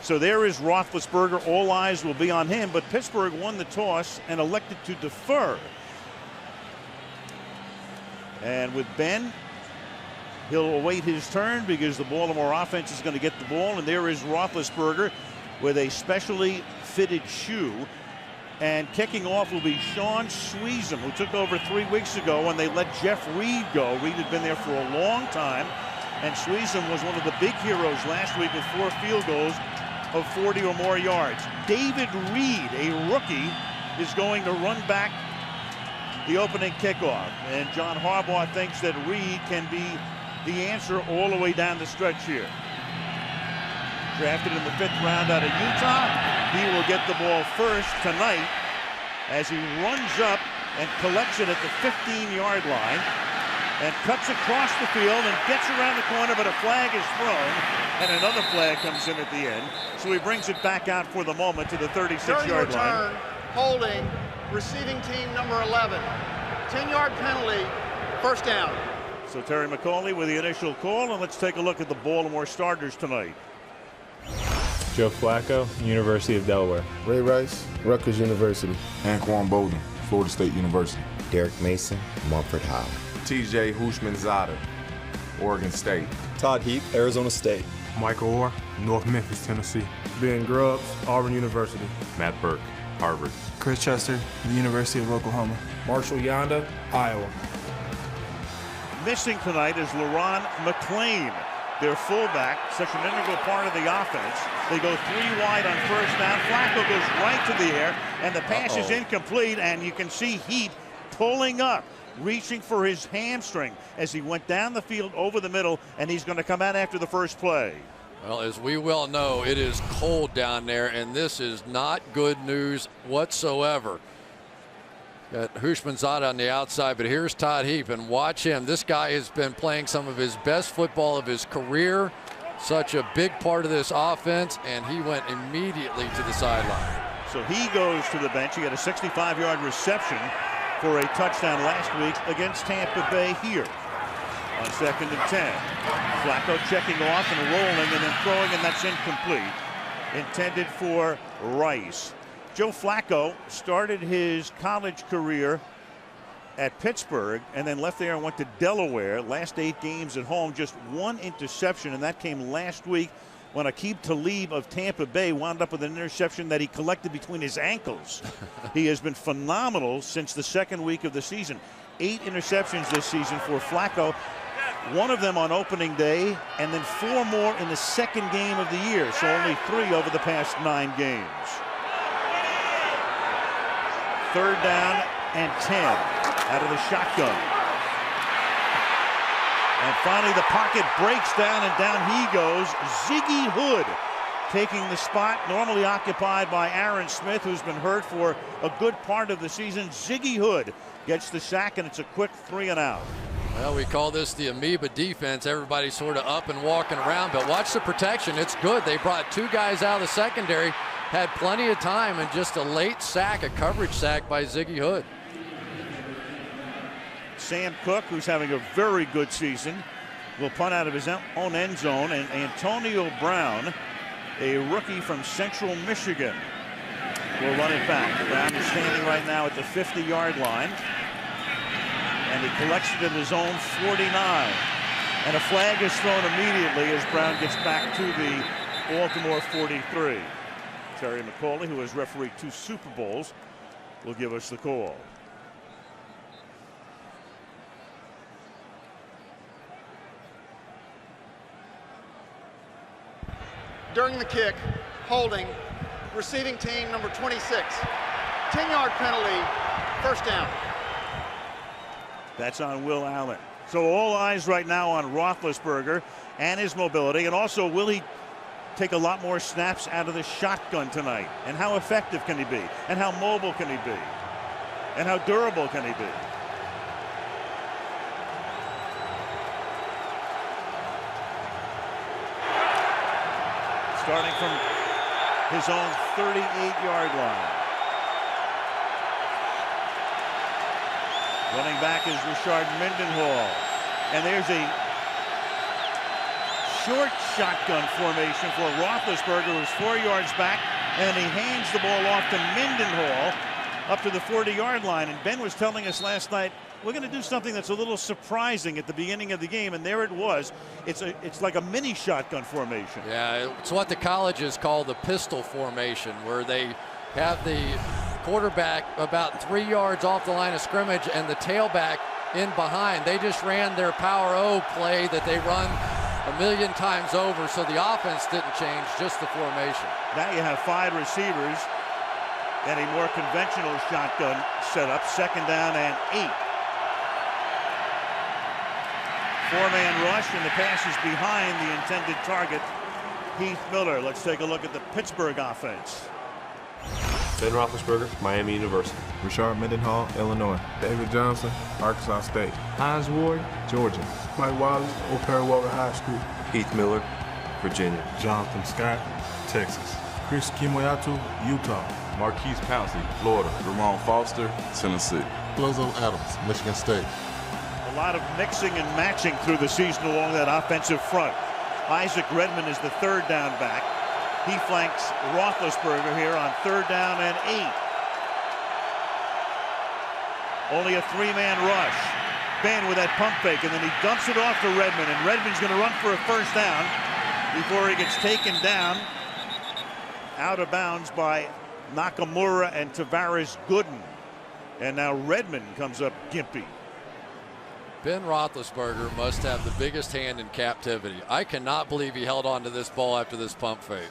So there is Roethlisberger. All eyes will be on him, but Pittsburgh won the toss and elected to defer. And with Ben, he'll await his turn because the Baltimore offense is going to get the ball. And there is Roethlisberger with a specially fitted shoe. And kicking off will be Sean Sweezum, who took over 3 weeks ago when they let Jeff Reed go. Reed had been there for a long time. And Sweezum was one of the big heroes last week with 4 field goals of 40 or more yards. David Reed, a rookie, is going to run back the opening kickoff. And John Harbaugh thinks that Reed can be the answer all the way down the stretch here. Drafted in the 5th round out of Utah. He will get the ball first tonight as he runs up and collects it at the 15-yard line and cuts across the field and gets around the corner, but a flag is thrown and another flag comes in at the end. So he brings it back out for the moment to the 36-yard line. Holding, receiving team number 11. 10-yard penalty, first down. So Terry McAuley with the initial call, and let's take a look at the Baltimore starters tonight. Joe Flacco, University of Delaware. Ray Rice, Rutgers University. Anquan Bolden, Florida State University. Derek Mason, Mumford High. TJ Houshmandzadeh, Oregon State. Todd Heath, Arizona State. Michael Orr, North Memphis, Tennessee. Ben Grubbs, Auburn University. Matt Burke, Harvard. Chris Chester, the University of Oklahoma. Marshall Yanda, Iowa. Missing tonight is LaRon McClain, their fullback, such an integral part of the offense. They go 3 wide on first down. Flacco goes right to the air, and the pass is incomplete, and you can see Heat pulling up, reaching for his hamstring as he went down the field over the middle, and he's going to come out after the first play. Well, as we well know, it is cold down there, and this is not good news whatsoever. Got Houshmandzadeh on the outside, but here's Todd Heap, and watch him. This guy has been playing some of his best football of his career. Such a big part of this offense, and he went immediately to the sideline. So he goes to the bench. He got a 65-yard reception for a touchdown last week against Tampa Bay here on 2nd and 10. Flacco checking off and rolling and then throwing, and that's incomplete. Intended for Rice. Joe Flacco started his college career at Pittsburgh and then left there and went to Delaware. Last 8 games at home, just 1 interception, and that came last week when Aqib Talib of Tampa Bay wound up with an interception that he collected between his ankles. He has been phenomenal since the 2nd week of the season. 8 interceptions this season for Flacco, 1 of them on opening day, and then 4 more in the 2nd game of the year, so only 3 over the past 9 games. 3rd down and 10 out of the shotgun. And finally the pocket breaks down, and down he goes. Ziggy Hood taking the spot normally occupied by Aaron Smith, who's been hurt for a good part of the season. Ziggy Hood gets the sack, and it's a quick 3 and out. Well, we call this the amoeba defense. Everybody's sort of up and walking around, but watch the protection. It's good. They brought 2 guys out of the secondary, had plenty of time, and just a late sack, a coverage sack by Ziggy Hood. Sam Cook, who's having a very good season, will punt out of his own end zone, and Antonio Brown, a rookie from Central Michigan, will run it back. Brown is standing right now at the 50-yard line, and he collects it at his own 49. And a flag is thrown immediately as Brown gets back to the Baltimore 43. Terry McAuley, who has refereed 2 Super Bowls, will give us the call. During the kick, holding, receiving team number 26. 10-yard penalty, first down. That's on Will Allen. So all eyes right now on Roethlisberger and his mobility, and also will he take a lot more snaps out of the shotgun tonight, and how effective can he be, and how mobile can he be, and how durable can he be. Starting from his own 38-yard line. Running back is Richard Mendenhall. And there's a short shotgun formation for Roethlisberger, who's 4 yards back, and he hands the ball off to Mendenhall up to the 40-yard line. And Ben was telling us last night, we're going to do something that's a little surprising at the beginning of the game, and there it was. It's like a mini shotgun formation. Yeah, it's what the colleges call the pistol formation, where they have the quarterback about 3 yards off the line of scrimmage and the tailback in behind. They just ran their power O play that they run a million times over, so the offense didn't change, just the formation. Now you have 5 receivers and a more conventional shotgun setup, 2nd down and 8. 4-man rush, and the pass is behind the intended target, Heath Miller. Let's take a look at the Pittsburgh offense. Ben Roethlisberger, Miami University. Rashard Mendenhall, Illinois. David Johnson, Arkansas State. Hines Ward, Georgia. Mike Wallace, Old Perry Walker High School. Heath Miller, Virginia. Jonathan Scott, Texas. Chris Kimoyatu, Utah. Marquise Pouncey, Florida. Ramon Foster, Tennessee. Flozo Adams, Michigan State. A lot of mixing and matching through the season along that offensive front. Isaac Redmond is the 3rd down back. He flanks Roethlisberger here on 3rd down and 8. Only a 3-man rush. Ben with that pump fake, and then he dumps it off to Redmond, and Redmond's going to run for a 1st down before he gets taken down out of bounds by Nakamura and Tavares Gooden. And now Redmond comes up gimpy. Ben Roethlisberger must have the biggest hand in captivity. I cannot believe he held on to this ball after this pump fake.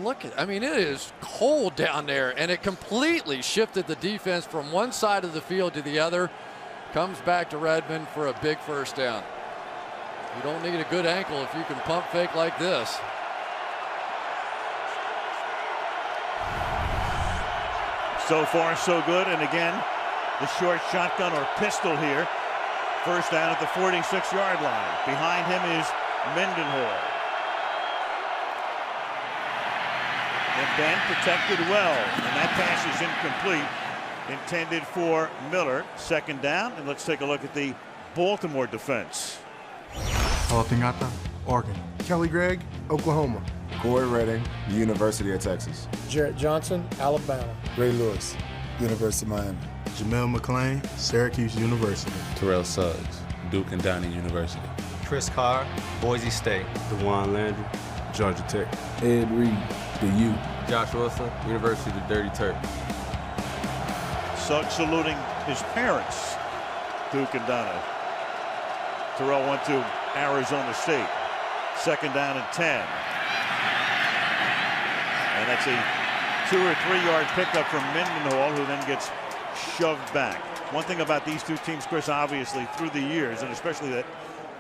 Look at, I mean, it is cold down there, and it completely shifted the defense from one side of the field to the other. Comes back to Redmond for a big 1st down. You don't need a good ankle if you can pump fake like this. So far, so good. And again, the short shotgun or pistol here. 1st down at the 46-yard line. Behind him is Mendenhall. And Ben protected well. And that pass is incomplete. Intended for Miller. 2nd down. And let's take a look at the Baltimore defense. Alatingata, Oregon. Kelly Gregg, Oklahoma. Corey Redding, University of Texas. Jarrett Johnson, Alabama. Ray Lewis, University of Miami. Jamel McClain, Syracuse University. Terrell Suggs, Duke and Downey University. Chris Carr, Boise State. DeJuan Landry, Georgia Tech. Ed Reed, the U. Josh Wilson, University of the Dirty Turk. Suggs saluting his parents, Duke and Downey. Terrell went to Arizona State. 2nd down and 10. And that's a 2 or 3 yard pickup from Mendenhall, who then gets shoved back. One thing about these two teams, Chris, obviously through the years, and especially that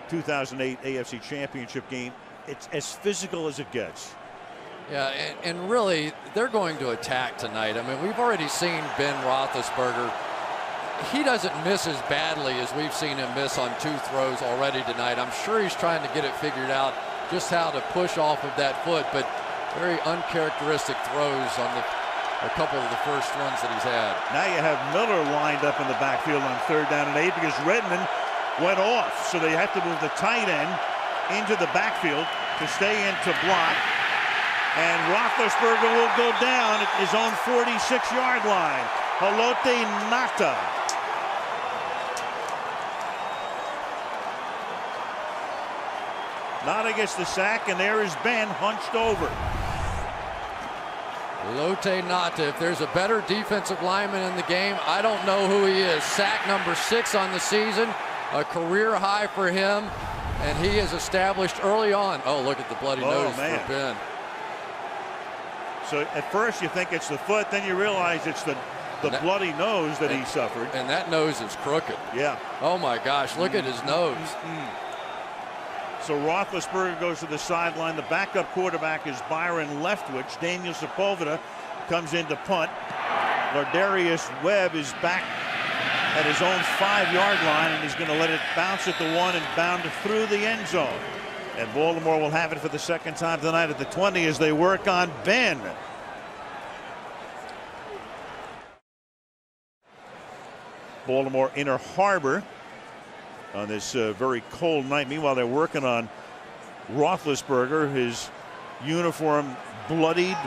2008 AFC Championship game, it's as physical as it gets. Yeah, and really, they're going to attack tonight. I mean, we've already seen Ben Roethlisberger. He doesn't miss as badly as we've seen him miss on 2 throws already tonight. I'm sure he's trying to get it figured out just how to push off of that foot, but very uncharacteristic throws on a couple of the first ones that he's had. Now you have Miller lined up in the backfield on 3rd down and 8 because Redmond went off. So they have to move the tight end into the backfield to stay in to block. And Roethlisberger will go down at his own 46-yard line. Haloti Ngata. Ngata gets the sack, and there is Ben hunched over. Haloti Ngata, if there's a better defensive lineman in the game, I don't know who he is. Sack number 6 on the season, a career high for him, and he is established early on. Oh, look at the bloody nose for Ben. So at first you think it's the foot, then you realize it's the bloody nose that he suffered. And that nose is crooked. Yeah. Oh my gosh, look at his nose. So Roethlisberger goes to the sideline. The backup quarterback is Byron Leftwich. Daniel Sepulveda comes in to punt. Lardarius Webb is back at his own 5-yard line, and he's going to let it bounce at the 1 and bound through the end zone. And Baltimore will have it for the 2nd time tonight at the 20 as they work on Ben. Baltimore Inner Harbor on this very cold night. Meanwhile, they're working on Roethlisberger, his uniform bloodied,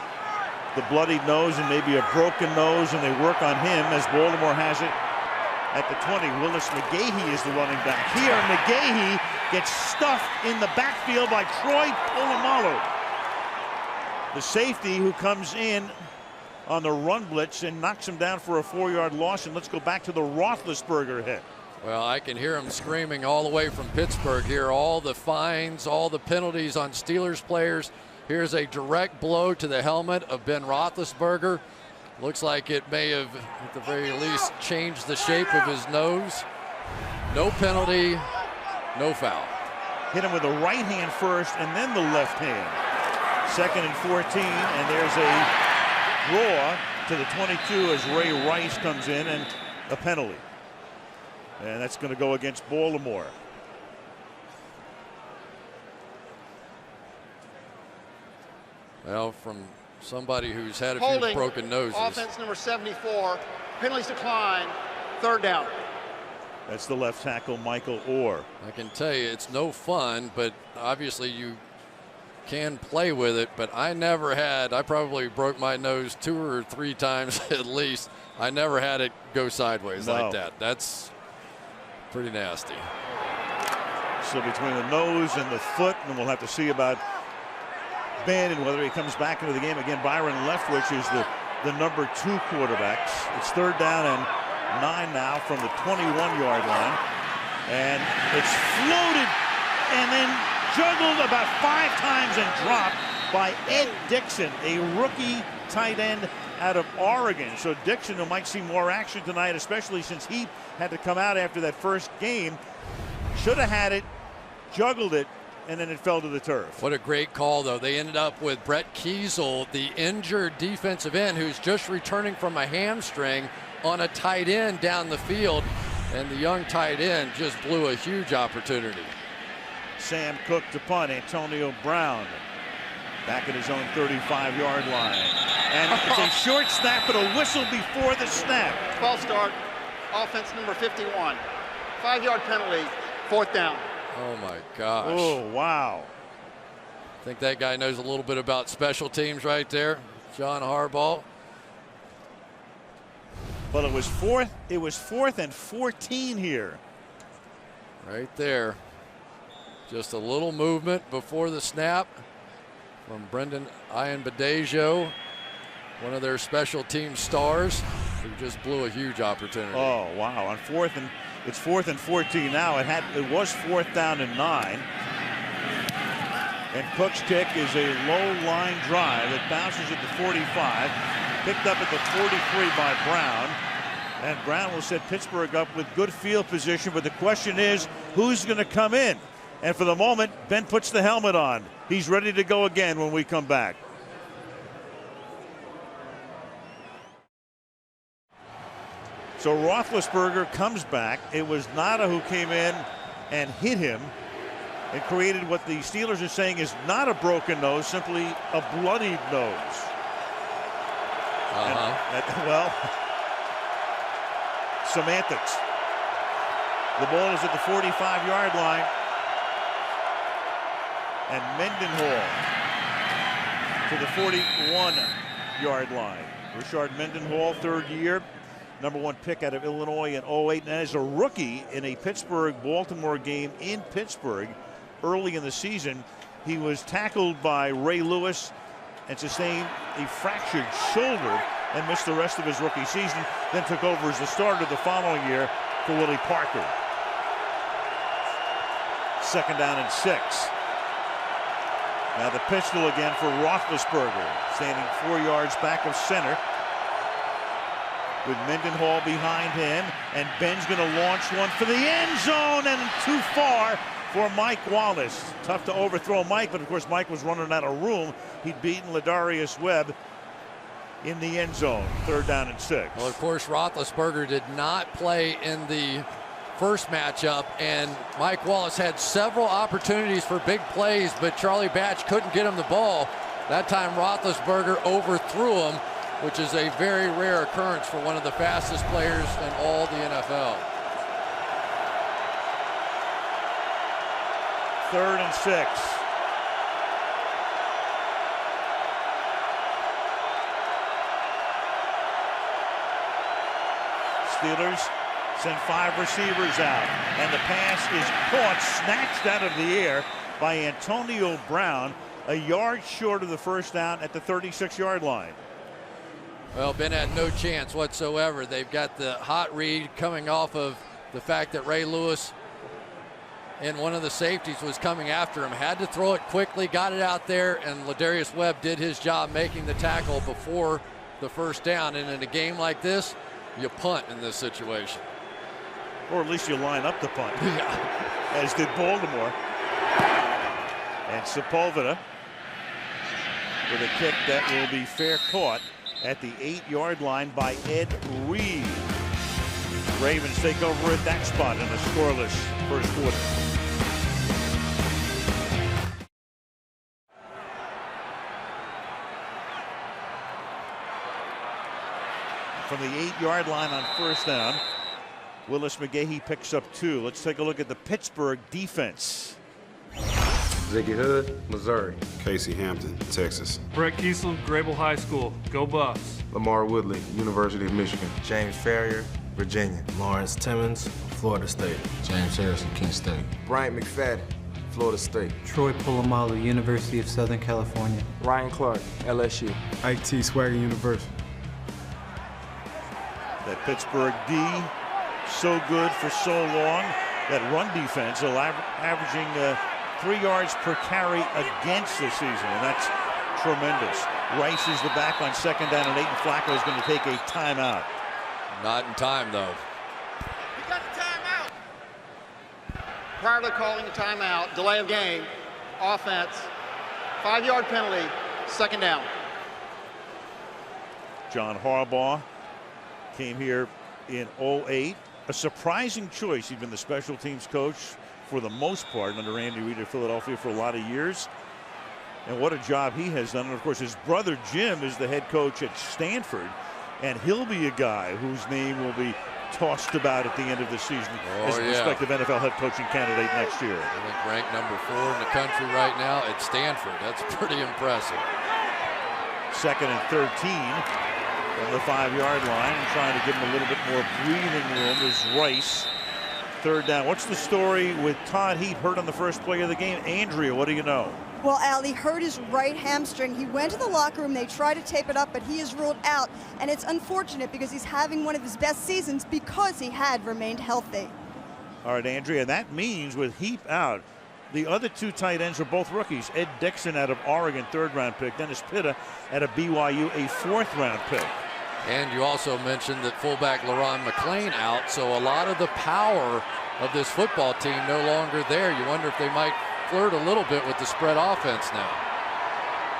the bloodied nose and maybe a broken nose, and they work on him as Baltimore has it at the 20. Willis McGahee is the running back. Here, McGahee gets stuffed in the backfield by Troy Polamalu, the safety who comes in on the run blitz and knocks him down for a 4-yard loss. And let's go back to the Roethlisberger hit. Well, I can hear him screaming all the way from Pittsburgh here. All the fines, all the penalties on Steelers players. Here's a direct blow to the helmet of Ben Roethlisberger. Looks like it may have, at the very least, changed the shape of his nose. No penalty, no foul. Hit him with the right hand first and then the left hand. 2nd and 14, and there's a draw to the 22 as Ray Rice comes in, and a penalty. And that's going to go against Baltimore. Well, from somebody who's had a Holding, few broken noses. Offense number 74. Penalties decline. 3rd down. That's the left tackle, Michael Orr. I can tell you it's no fun, but obviously you can play with it. But I probably broke my nose 2 or 3 times at least. I never had it go sideways like that. That's pretty nasty. So between the nose and the foot, and we'll have to see about Ben and whether he comes back into the game again. Byron Leftwich is the number 2 quarterback. It's 3rd down and 9 now from the 21-yard line, and it's floated and then juggled about 5 times and dropped by Ed Dixon, a rookie tight end out of Oregon. So Dixon, who might see more action tonight, especially since he had to come out after that first game, should have had it, juggled it, and then it fell to the turf. What a great call, though. They ended up with Brett Kiesel, the injured defensive end who's just returning from a hamstring, on a tight end down the field, and the young tight end just blew a huge opportunity. Sam Cook to punt. Antonio Brown back at his own 35-yard line. And it's a short snap, but a whistle before the snap. 12 start. Offense number 51. 5-yard penalty. 4th down. Oh, my gosh. Oh, wow. I think that guy knows a little bit about special teams right there, John Harbaugh. But it was 4th and 14 here. Right there. Just a little movement before the snap from Brendan Ayanbadejo, one of their special team stars, who just blew a huge opportunity. Oh, wow. On it's 4th and 14 now. It was 4th down and 9. And Cook's kick is a low line drive. It bounces at the 45, picked up at the 43 by Brown. And Brown will set Pittsburgh up with good field position, but the question is, who's going to come in? And for the moment, Ben puts the helmet on. He's ready to go again when we come back. So Roethlisberger comes back. It was Nada who came in and hit him and created what the Steelers are saying is not a broken nose, simply a bloodied nose. Well, semantics. The ball is at the 45-yard line. And Mendenhall to the 41-yard line. Richard Mendenhall, 3rd year, #1 pick out of Illinois in 08. And as a rookie in a Pittsburgh-Baltimore game in Pittsburgh early in the season, he was tackled by Ray Lewis and sustained a fractured shoulder and missed the rest of his rookie season, then took over as the starter the following year for Willie Parker. 2nd down and 6. Now the pistol again for Roethlisberger, standing 4 yards back of center with Mendenhall behind him, and Ben's going to launch one for the end zone, and too far for Mike Wallace. Tough to overthrow Mike, but of course Mike was running out of room. He'd beaten Ladarius Webb in the end zone. 3rd down and 6. Well, of course, Roethlisberger did not play in the first matchup, and Mike Wallace had several opportunities for big plays, but Charlie Batch couldn't get him the ball. That time Roethlisberger overthrew him, which is a very rare occurrence for one of the fastest players in all the NFL. 3rd and 6. Steelers send 5 receivers out, and the pass is caught, snatched out of the air by Antonio Brown, a yard short of the first down at the 36-yard line. Well, Ben had no chance whatsoever. They've got the hot read coming off of the fact that Ray Lewis and one of the safeties was coming after him. Had to throw it quickly, got it out there, and Ladarius Webb did his job making the tackle before the first down. And in a game like this, you punt in this situation. Or at least you line up the punt, as did Baltimore. And Sepulveda with a kick that will be fair caught at the 8-yard line by Ed Reed. Ravens take over at that spot in a scoreless first quarter. From the 8-yard line on first down, Willis McGahee picks up 2. Let's take a look at the Pittsburgh defense. Ziggy Hood, Missouri. Casey Hampton, Texas. Brett Kiesel, Grable High School. Go Buffs. Lamar Woodley, University of Michigan. James Ferrier, Virginia. Lawrence Timmons, Florida State. James Harrison, Kent State. Bryant McFadden, Florida State. Troy Polamalu, University of Southern California. Ryan Clark, LSU. Ike T. Swagger University. That Pittsburgh D, so good for so long. That run defense averaging 3 yards per carry against the season, and that's tremendous. Rice is the back on second down and 8, and Flacco is going to take a timeout. Not in time, though. He got the timeout. Prior to calling the timeout, delay of game, offense, 5-yard penalty, second down. John Harbaugh came here in 08. A surprising choice. He'd been the special teams coach for the most part under Andy Reid at Philadelphia for a lot of years. And what a job he has done. And of course, his brother Jim is the head coach at Stanford. And he'll be a guy whose name will be tossed about at the end of the season as a prospective NFL head coaching candidate next year. I think ranked number 4 in the country right now at Stanford. That's pretty impressive. 2nd and 13 from the 5-yard line, and trying to give him a little bit more breathing room is Rice. 3rd down. What's the story with Todd Heap hurt on the first play of the game? Andrea, what do you know? Well, Al, he hurt his right hamstring. He went to the locker room. They tried to tape it up, but he is ruled out. And it's unfortunate because he's having one of his best seasons because he had remained healthy. All right, Andrea, that means with Heap out, the other 2 tight ends are both rookies. Ed Dixon out of Oregon, 3rd-round pick. Dennis Pitta out of BYU, a 4th-round pick. And you also mentioned that fullback LaRon McClain out, so a lot of the power of this football team no longer there. You wonder if they might flirt a little bit with the spread offense now.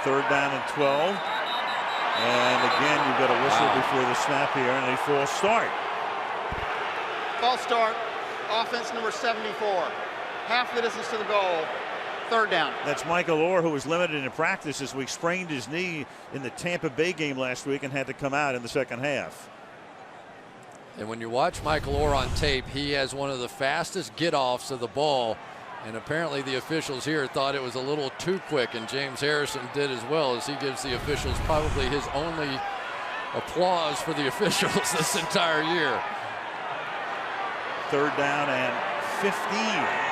3rd down and 12. And again, you've got a whistle before the snap here, and a false start. False start, offense number 74. Half the distance to the goal, 3rd down. That's Michael Orr, who was limited in practice this week, sprained his knee in the Tampa Bay game last week and had to come out in the second half. And when you watch Michael Orr on tape, he has one of the fastest get-offs of the ball. And apparently the officials here thought it was a little too quick, and James Harrison did as well, as he gives the officials probably his only applause for the officials this entire year. 3rd down and 15.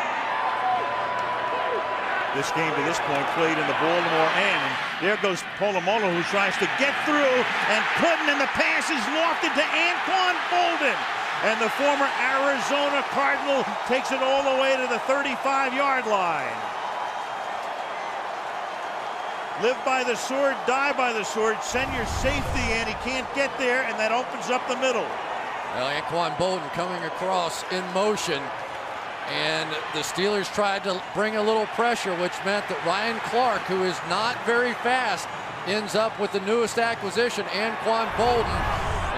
This game to this point played in the Baltimore end. And there goes Polamalu, who tries to get through and couldn't, and the pass is lofted to Anquan Boldin. And the former Arizona Cardinal takes it all the way to the 35-yard line. Live by the sword, die by the sword. Send your safety in. He can't get there, and that opens up the middle. Well, Anquan Boldin coming across in motion. And the Steelers tried to bring a little pressure, which meant that Ryan Clark, who is not very fast, ends up with the newest acquisition, Anquan Boldin.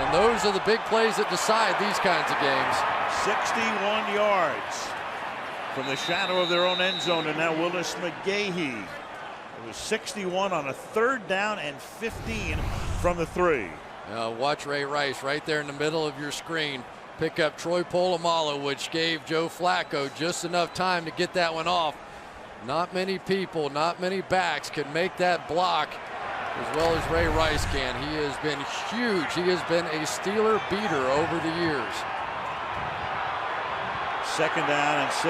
And those are the big plays that decide these kinds of games. 61 yards from the shadow of their own end zone, and now Willis McGahee. It was 61 on a 3rd down and 15 from the 3. Watch Ray Rice right there in the middle of your screen pick up Troy Polamalu, which gave Joe Flacco just enough time to get that one off. Not many people, not many backs can make that block as well as Ray Rice can. He has been huge. He has been a Steeler beater over the years. 2nd down and 6.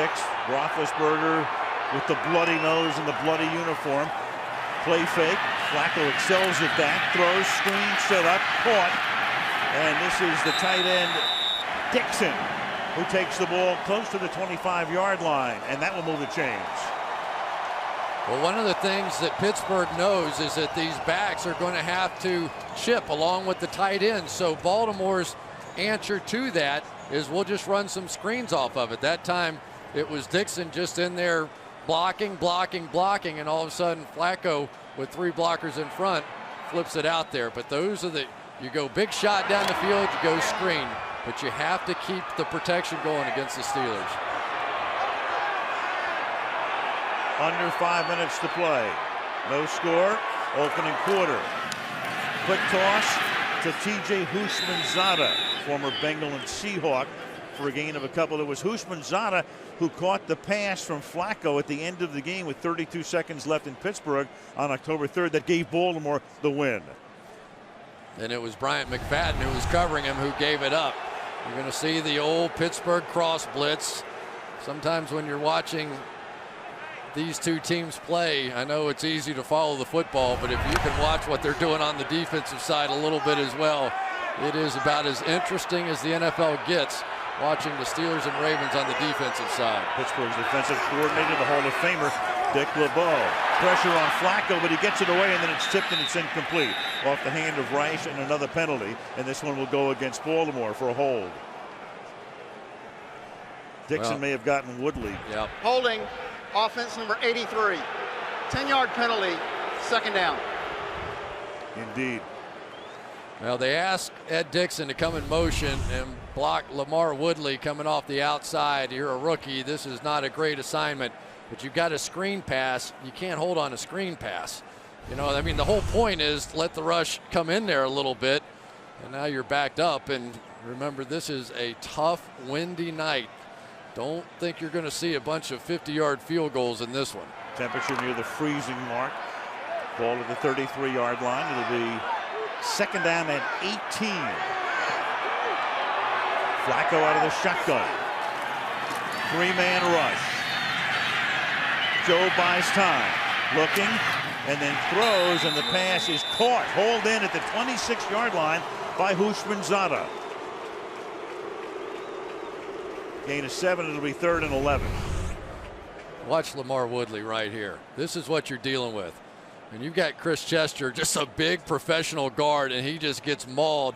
Roethlisberger with the bloody nose and the bloody uniform. Play fake. Flacco excels at that. Throws, screen, set up, caught. And this is the tight end, Dixon, who takes the ball close to the 25-yard line, and that will move the chains. Well, one of the things that Pittsburgh knows is that these backs are going to have to chip along with the tight ends. So Baltimore's answer to that is we'll just run some screens off of it. That time it was Dixon just in there blocking, and all of a sudden Flacco with 3 blockers in front flips it out there. But those are you go big shot down the field, you go screen, but you have to keep the protection going against the Steelers. Under 5 minutes to play. No score. Opening quarter. Quick toss to T.J. Houshmandzadeh, former Bengal and Seahawk, for a gain of a couple. It was Houshmandzadeh who caught the pass from Flacco at the end of the game with 32 seconds left in Pittsburgh on October 3rd that gave Baltimore the win. And it was Bryant McFadden who was covering him who gave it up. You're going to see the old Pittsburgh cross blitz. Sometimes when you're watching these two teams play, I know it's easy to follow the football, but if you can watch what they're doing on the defensive side a little bit as well, it is about as interesting as the NFL gets, watching the Steelers and Ravens on the defensive side. Pittsburgh's defensive coordinator, the Hall of Famer, Dick LeBeau. Pressure on Flacco, but he gets it away, and then it's tipped and it's incomplete. Off the hand of Rice, and another penalty, and this one will go against Baltimore for a hold. Dixon may have gotten Woodley. Yep. Holding, offense number 83. 10-yard penalty, 2nd down. Indeed. Well, they asked Ed Dixon to come in motion and block Lamar Woodley coming off the outside. You're a rookie. This is not a great assignment, but you've got a screen pass. You can't hold on a screen pass. You know, I mean, the whole point is let the rush come in there a little bit, and now you're backed up. And remember, this is a tough, windy night. Don't think you're going to see a bunch of 50-yard field goals in this one. Temperature near the freezing mark. Ball at the 33-yard line. It'll be 2nd down and 18. Flacco out of the shotgun. 3-man rush. Joe buys time. Looking and then throws, and the pass is caught. Hauled in at the 26-yard line by Houshmandzadeh. Gain of 7. It'll be 3rd and 11. Watch Lamar Woodley right here. This is what you're dealing with. And you've got Chris Chester, just a big professional guard, and he just gets mauled.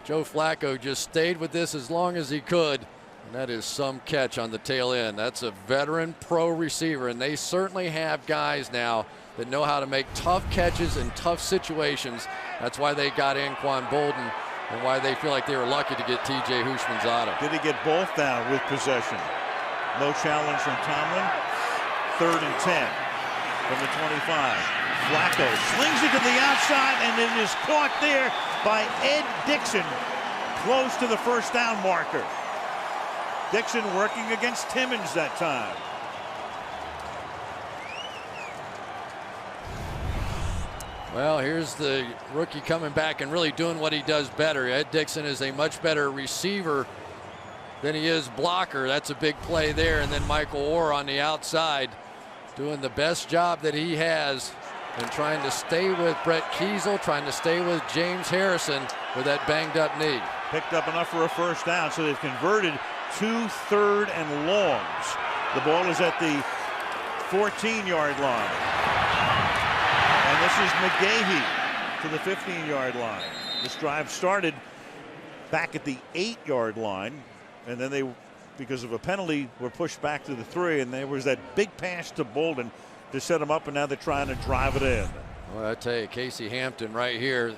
Joe Flacco just stayed with this as long as he could, and that is some catch on the tail end. That's a veteran pro receiver, and they certainly have guys now that know how to make tough catches in tough situations. That's why they got Anquan Bolden and why they feel like they were lucky to get T.J. Houshmandzadeh. Did he get both down with possession? No challenge from Tomlin. 3rd and 10 from the 25. Flacco slings it to the outside, and it is caught there by Ed Dixon, close to the 1st down marker. Dixon working against Timmons that time. Well, here's the rookie coming back and really doing what he does better. Ed Dixon is a much better receiver than he is blocker. That's a big play there. And then Michael Orr on the outside doing the best job that he has and trying to stay with Brett Kiesel, trying to stay with James Harrison with that banged up knee. Picked up enough for a 1st down, so they've converted 2 3rd and longs. The ball is at the 14-yard line. And this is McGahee to the 15-yard line. This drive started back at the 8-yard line, and then they, because of a penalty, were pushed back to the 3, and there was that big pass to Bolden to set him up, and now they're trying to drive it in. Well, I tell you, Casey Hampton right here.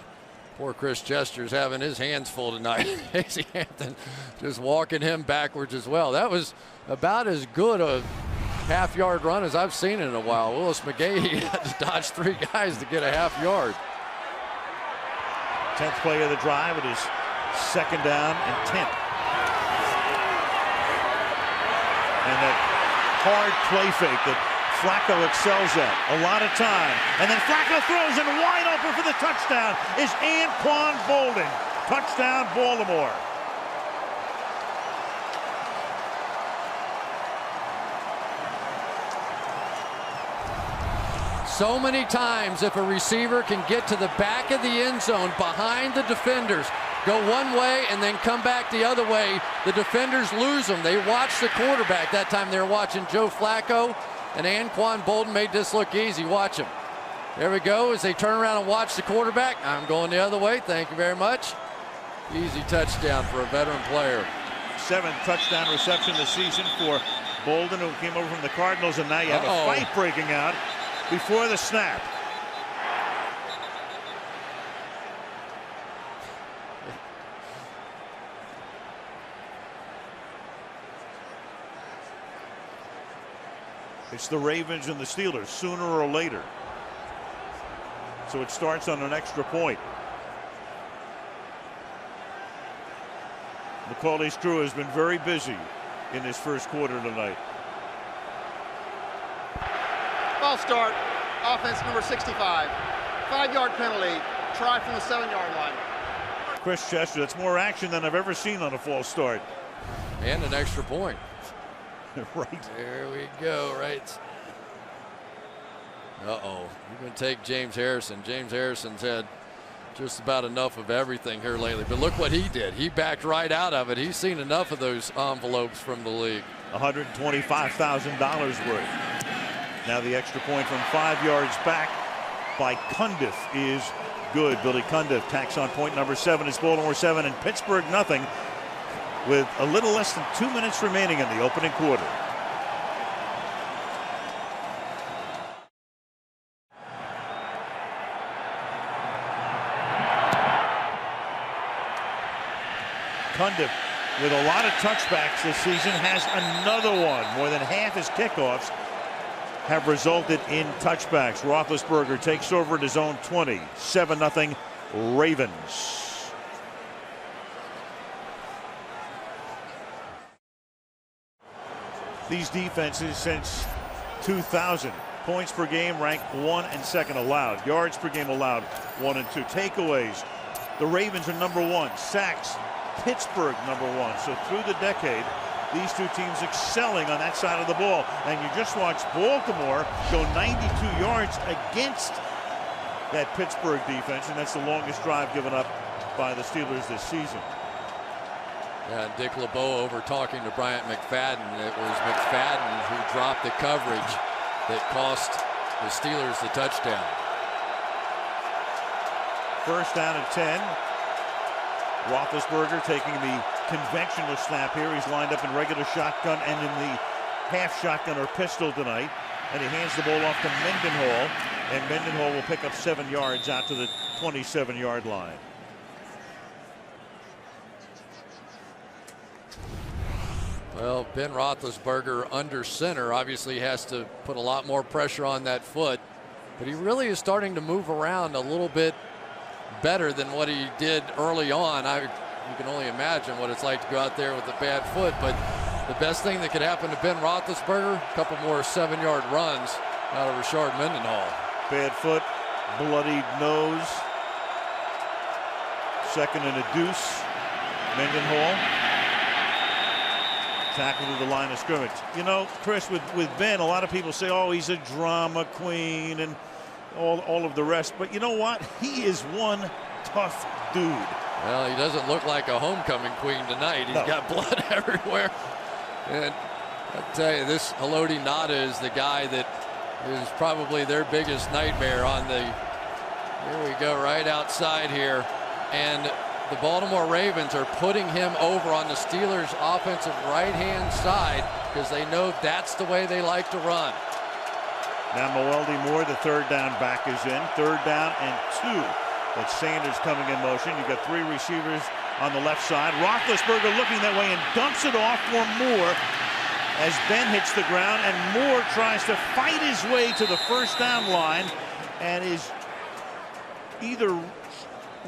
Poor Chris Chester's having his hands full tonight. Casey Hampton just walking him backwards as well. That was about as good a half-yard run as I've seen in a while. Willis McGahee had to dodge 3 guys to get a half-yard. 10th play of the drive. It is 2nd down and 10. And that hard play fake that Flacco excels at. A lot of time. And then Flacco throws, and wide open for the touchdown is Anquan Boldin. Touchdown, Baltimore. So many times if a receiver can get to the back of the end zone behind the defenders, go one way and then come back the other way, the defenders lose them. They watch the quarterback. That time they were watching Joe Flacco, and Anquan Boldin made this look easy. Watch him. There we go as they turn around and watch the quarterback. I'm going the other way. Thank you very much. Easy touchdown for a veteran player. 7th touchdown reception this season for Boldin, who came over from the Cardinals, and now you have a fight breaking out before the snap. It's the Ravens and the Steelers sooner or later. So it starts on an extra point. Macaulay's crew has been very busy in this first quarter tonight. False start. Offense number 65. 5-yard penalty. Try from the 7-yard line. Chris Chester, that's more action than I've ever seen on a false start. And an extra point. Right. There we go, right. Uh-oh. You're going to take James Harrison. James Harrison's had just about enough of everything here lately. But look what he did. He backed right out of it. He's seen enough of those envelopes from the league. $125,000 worth. Now the extra point from 5 yards back by Cundiff is good. Billy Cundiff tacks on point number 7. It's Baltimore 7 and Pittsburgh nothing, with a little less than 2 minutes remaining in the opening quarter. Cundiff, with a lot of touchbacks this season, has another one. More than half his kickoffs have resulted in touchbacks. Roethlisberger takes over at his own 20. 7-0 Ravens. These defenses since 2000. Points per game ranked 1 and 2nd allowed. Yards per game allowed 1 and 2. Takeaways, the Ravens are number 1. Sacks, Pittsburgh number 1. So through the decade, these two teams excelling on that side of the ball. And you just watched Baltimore go 92 yards against that Pittsburgh defense, and that's the longest drive given up by the Steelers this season. Yeah, Dick LeBeau over talking to Bryant McFadden. It was McFadden who dropped the coverage that cost the Steelers the touchdown. First down and 10. Roethlisberger taking the conventional snap here. He's lined up in regular shotgun and in the half shotgun or pistol tonight. And he hands the ball off to Mendenhall. And Mendenhall will pick up 7 yards out to the 27-yard line. Well, Ben Roethlisberger under center obviously has to put a lot more pressure on that foot. But he really is starting to move around a little bit better than what he did early on. You can only imagine what it's like to go out there with a bad foot. But the best thing that could happen to Ben Roethlisberger, a couple more 7-yard runs out of Rashard Mendenhall. Bad foot, bloodied nose. 2nd and a deuce. Mendenhall tackled to the line of scrimmage. You know, Chris, with Ben, a lot of people say, oh, he's a drama queen and all of the rest. But you know what? He is one tough dude. Well, he doesn't look like a homecoming queen tonight. He's got blood everywhere. And I'll tell you, this Haloti Ngata is the guy that is probably their biggest nightmare on the, here we go, right outside here. And the Baltimore Ravens are putting him over on the Steelers' offensive right-hand side because they know that's the way they like to run. Now Moeldy Moore, the 3rd down back, is in. 3rd down and 2. That's Sanders coming in motion. You've got 3 receivers on the left side. Roethlisberger looking that way and dumps it off for Moore as Ben hits the ground, and Moore tries to fight his way to the 1st down line and is either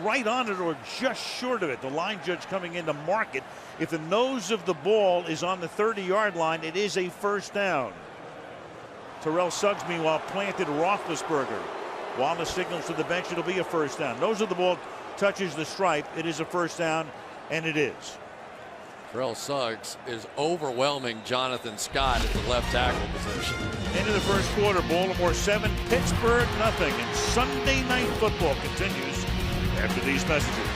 right on it or just short of it. The line judge coming in to mark it. If the nose of the ball is on the 30-yard line, it is a 1st down. Terrell Suggs, meanwhile, planted Roethlisberger. Wallace signals to the bench it'll be a first down. Nose of the ball touches the stripe. It is a first down, and it is. Terrell Suggs is overwhelming Jonathan Scott at the left tackle position. Into the first quarter, Baltimore 7, Pittsburgh nothing. And Sunday Night Football continues after these messages.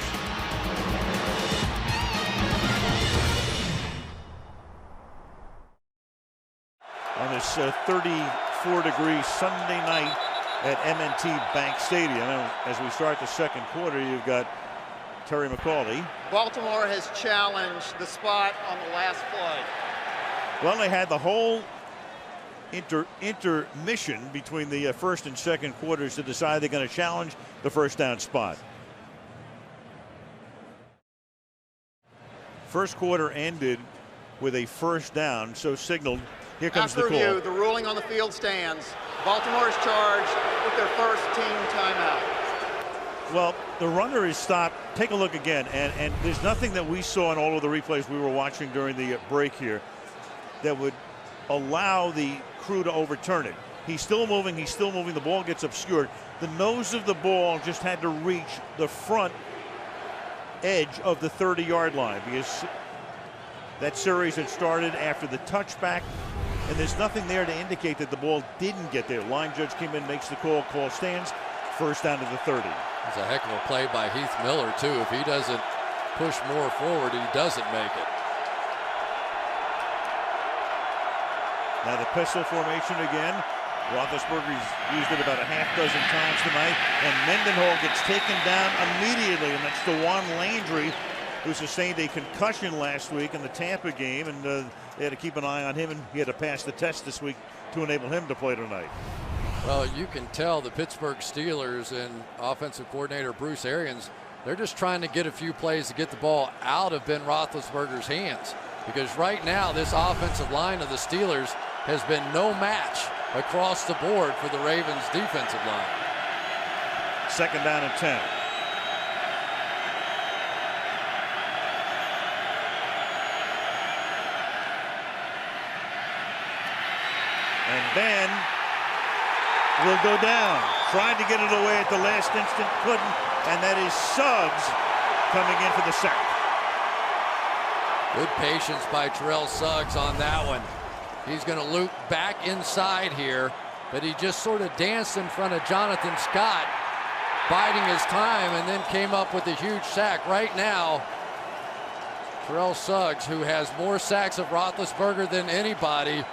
On this 34-degree Sunday night at M&T Bank Stadium. And as we start the second quarter, you've got Terry McAuley. Baltimore has challenged the spot on the last play. Well, they had the whole intermission between the first and second quarters to decide they're going to challenge the first down spot. First quarter ended with a first down, so signaled. Here comes the call. After review, the ruling on the field stands. Baltimore is charged with their first team timeout. Well, the runner is stopped. Take a look again, and there's nothing that we saw in all of the replays we were watching during the break here that would allow the crew to overturn it. He's still moving. The ball gets obscured. The nose of the ball just had to reach the front edge of the 30-yard line because that series had started after the touchback, and there's nothing there to indicate that the ball didn't get there. Line judge came in, makes the call stands. First down to the 30. It's a heck of a play by Heath Miller, too. If he doesn't push more forward, he doesn't make it. Now the pistol formation again. Roethlisberger's used it about a half dozen times tonight, and Mendenhall gets taken down immediately, and that's DeJuan Landry, who sustained a concussion last week in the Tampa game, and they had to keep an eye on him, and he had to pass the test this week to enable him to play tonight. Well, you can tell the Pittsburgh Steelers and offensive coordinator Bruce Arians, they're just trying to get a few plays to get the ball out of Ben Roethlisberger's hands, because right now this offensive line of the Steelers has been no match across the board for the Ravens defensive line. Second down and 10. And Ben will go down. Tried to get it away at the last instant, couldn't, and that is Suggs coming in for the sack. Good patience by Terrell Suggs on that one. He's going to loop back inside here, but he just sort of danced in front of Jonathan Scott, biding his time, and then came up with a huge sack. Right now, Terrell Suggs, who has more sacks of Roethlisberger than anybody,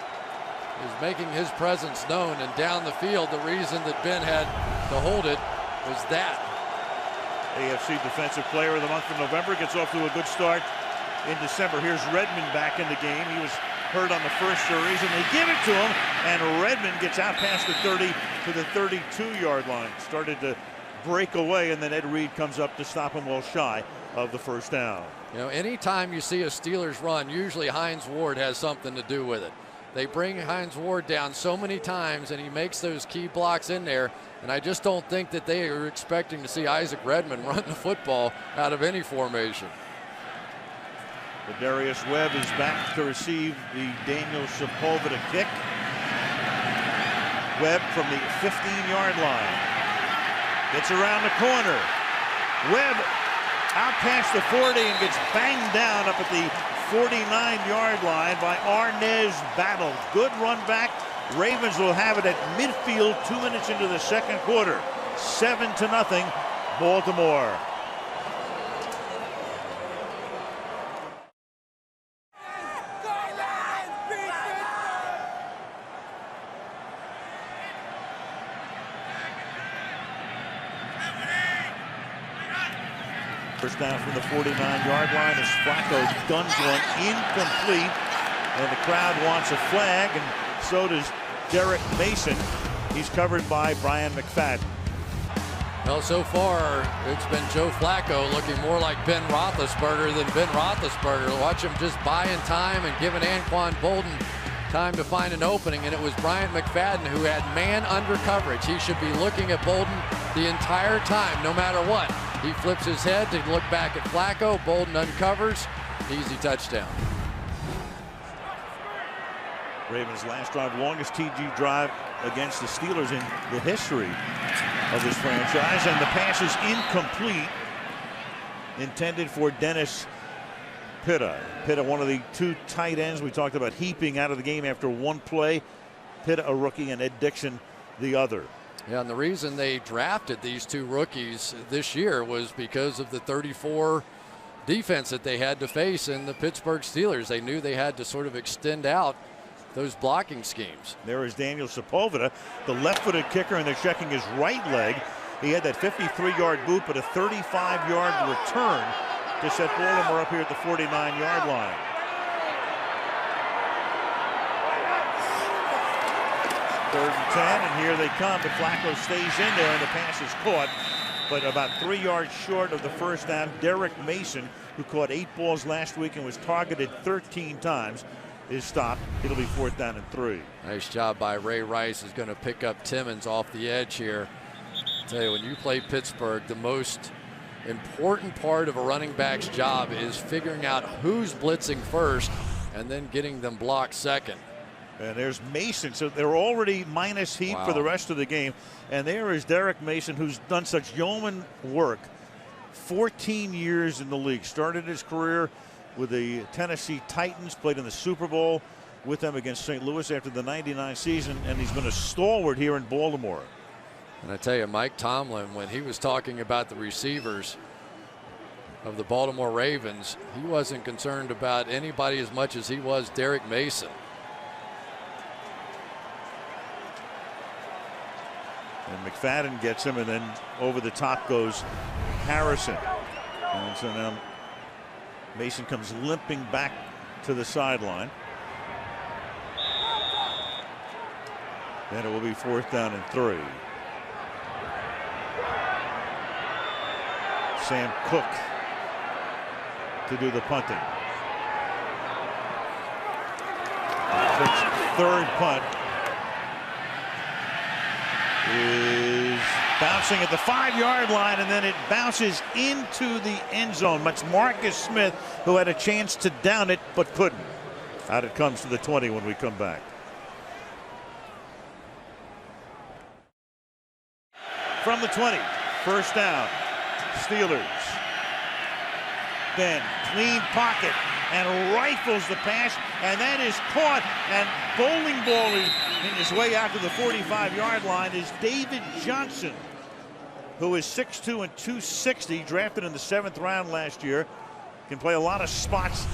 is making his presence known. And down the field, the reason that Ben had to hold it was that. AFC Defensive Player of the Month for November gets off to a good start in December. Here's Redmond back in the game. He was hurt on the first series, and they give it to him, and Redmond gets out past the 30 to the 32-yard line. Started to break away, and then Ed Reed comes up to stop him well shy of the first down. You know, anytime you see a Steelers run, usually Hines Ward has something to do with it. They bring Hines Ward down so many times, and he makes those key blocks in there, and I just don't think that they are expecting to see Isaac Redmond run the football out of any formation. Darius Webb is back to receive the Daniel Sepulveda kick. Webb from the 15-yard line. Gets around the corner. Webb out past the 40 and gets banged down up at the 49-yard line by Arnez Battle. Good run back. Ravens will have it at midfield 2 minutes into the second quarter. 7-0 Baltimore. First down from the 49-yard line as Flacco guns one incomplete, and the crowd wants a flag, and so does Derek Mason. He's covered by Brian McFadden. Well, so far it's been Joe Flacco looking more like Ben Roethlisberger than Ben Roethlisberger. Watch him just buying time and giving Anquan Bolden time to find an opening, and it was Brian McFadden who had man under coverage. He should be looking at Bolden the entire time, no matter what. He flips his head to look back at Flacco. Bolden uncovers. Easy touchdown. Ravens' last drive, longest TD drive against the Steelers in the history of this franchise, and the pass is incomplete, intended for Dennis Pitta. Pitta, one of the two tight ends we talked about heaping out of the game after one play. Pitta, a rookie, and Ed Dickson, the other. Yeah, and the reason they drafted these two rookies this year was because of the 34 defense that they had to face in the Pittsburgh Steelers. They knew they had to sort of extend out those blocking schemes. There is Daniel Sepulveda, the left-footed kicker, and they're checking his right leg. He had that 53-yard boot, but a 35-yard return to set Baltimore up here at the 49-yard line. Third and 10, and here they come, but Flacco stays in there, and the pass is caught, but about 3 yards short of the first down. Derek Mason, who caught 8 balls last week and was targeted 13 times, is stopped. It'll be 4th down and 3. Nice job by Ray Rice, is going to pick up Timmons off the edge here. I tell you, when you play Pittsburgh, the most important part of a running back's job is figuring out who's blitzing first and then getting them blocked second. And there's Mason, so they're already minus heat for the rest of the game. And there is Derek Mason, who's done such yeoman work. 14 years in the league. Started his career with the Tennessee Titans, played in the Super Bowl with them against St. Louis after the '99 season, and he's been a stalwart here in Baltimore. And I tell you, Mike Tomlin, when he was talking about the receivers of the Baltimore Ravens, he wasn't concerned about anybody as much as he was Derek Mason. And McFadden gets him, and then over the top goes Harrison. And so now Mason comes limping back to the sideline. Then it will be 4th down and 3. Sam Cook to do the punting. Cook's third punt is bouncing at the 5-yard line, and then it bounces into the end zone. Much Marcus Smith, who had a chance to down it but couldn't. Out it comes to the 20 when we come back. From the 20, 1st down, Steelers. Ben, clean pocket, and rifles the pass, and that is caught, and bowling ball is in his way out to the 45-yard line is David Johnson, who is 6'2" and 260, drafted in the 7th round last year. Can play a lot of spots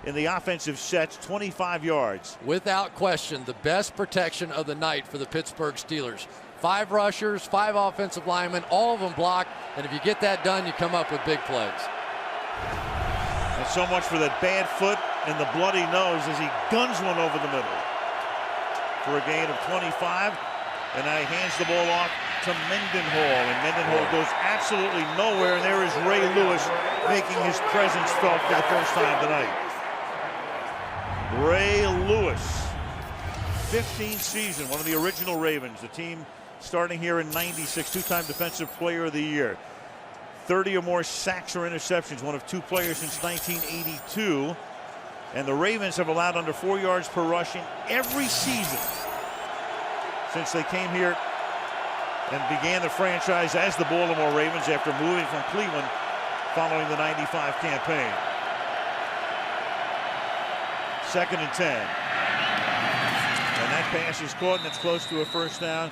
in the offensive sets, 25 yards. Without question, the best protection of the night for the Pittsburgh Steelers. 5 rushers, 5 offensive linemen, all of them blocked, and if you get that done, you come up with big plays. And so much for that bad foot and the bloody nose as he guns one over the middle for a gain of 25. And now he hands the ball off to Mendenhall, and Mendenhall goes absolutely nowhere, and there is Ray Lewis making his presence felt for the first time tonight. Ray Lewis, 15th season, one of the original Ravens, the team starting here in '96, 2-time Defensive Player of the Year. 30 or more sacks or interceptions, one of 2 players since 1982. And the Ravens have allowed under 4 yards per rush in every season since they came here and began the franchise as the Baltimore Ravens after moving from Cleveland following the '95 campaign. 2nd and 10. And that pass is caught, and it's close to a 1st down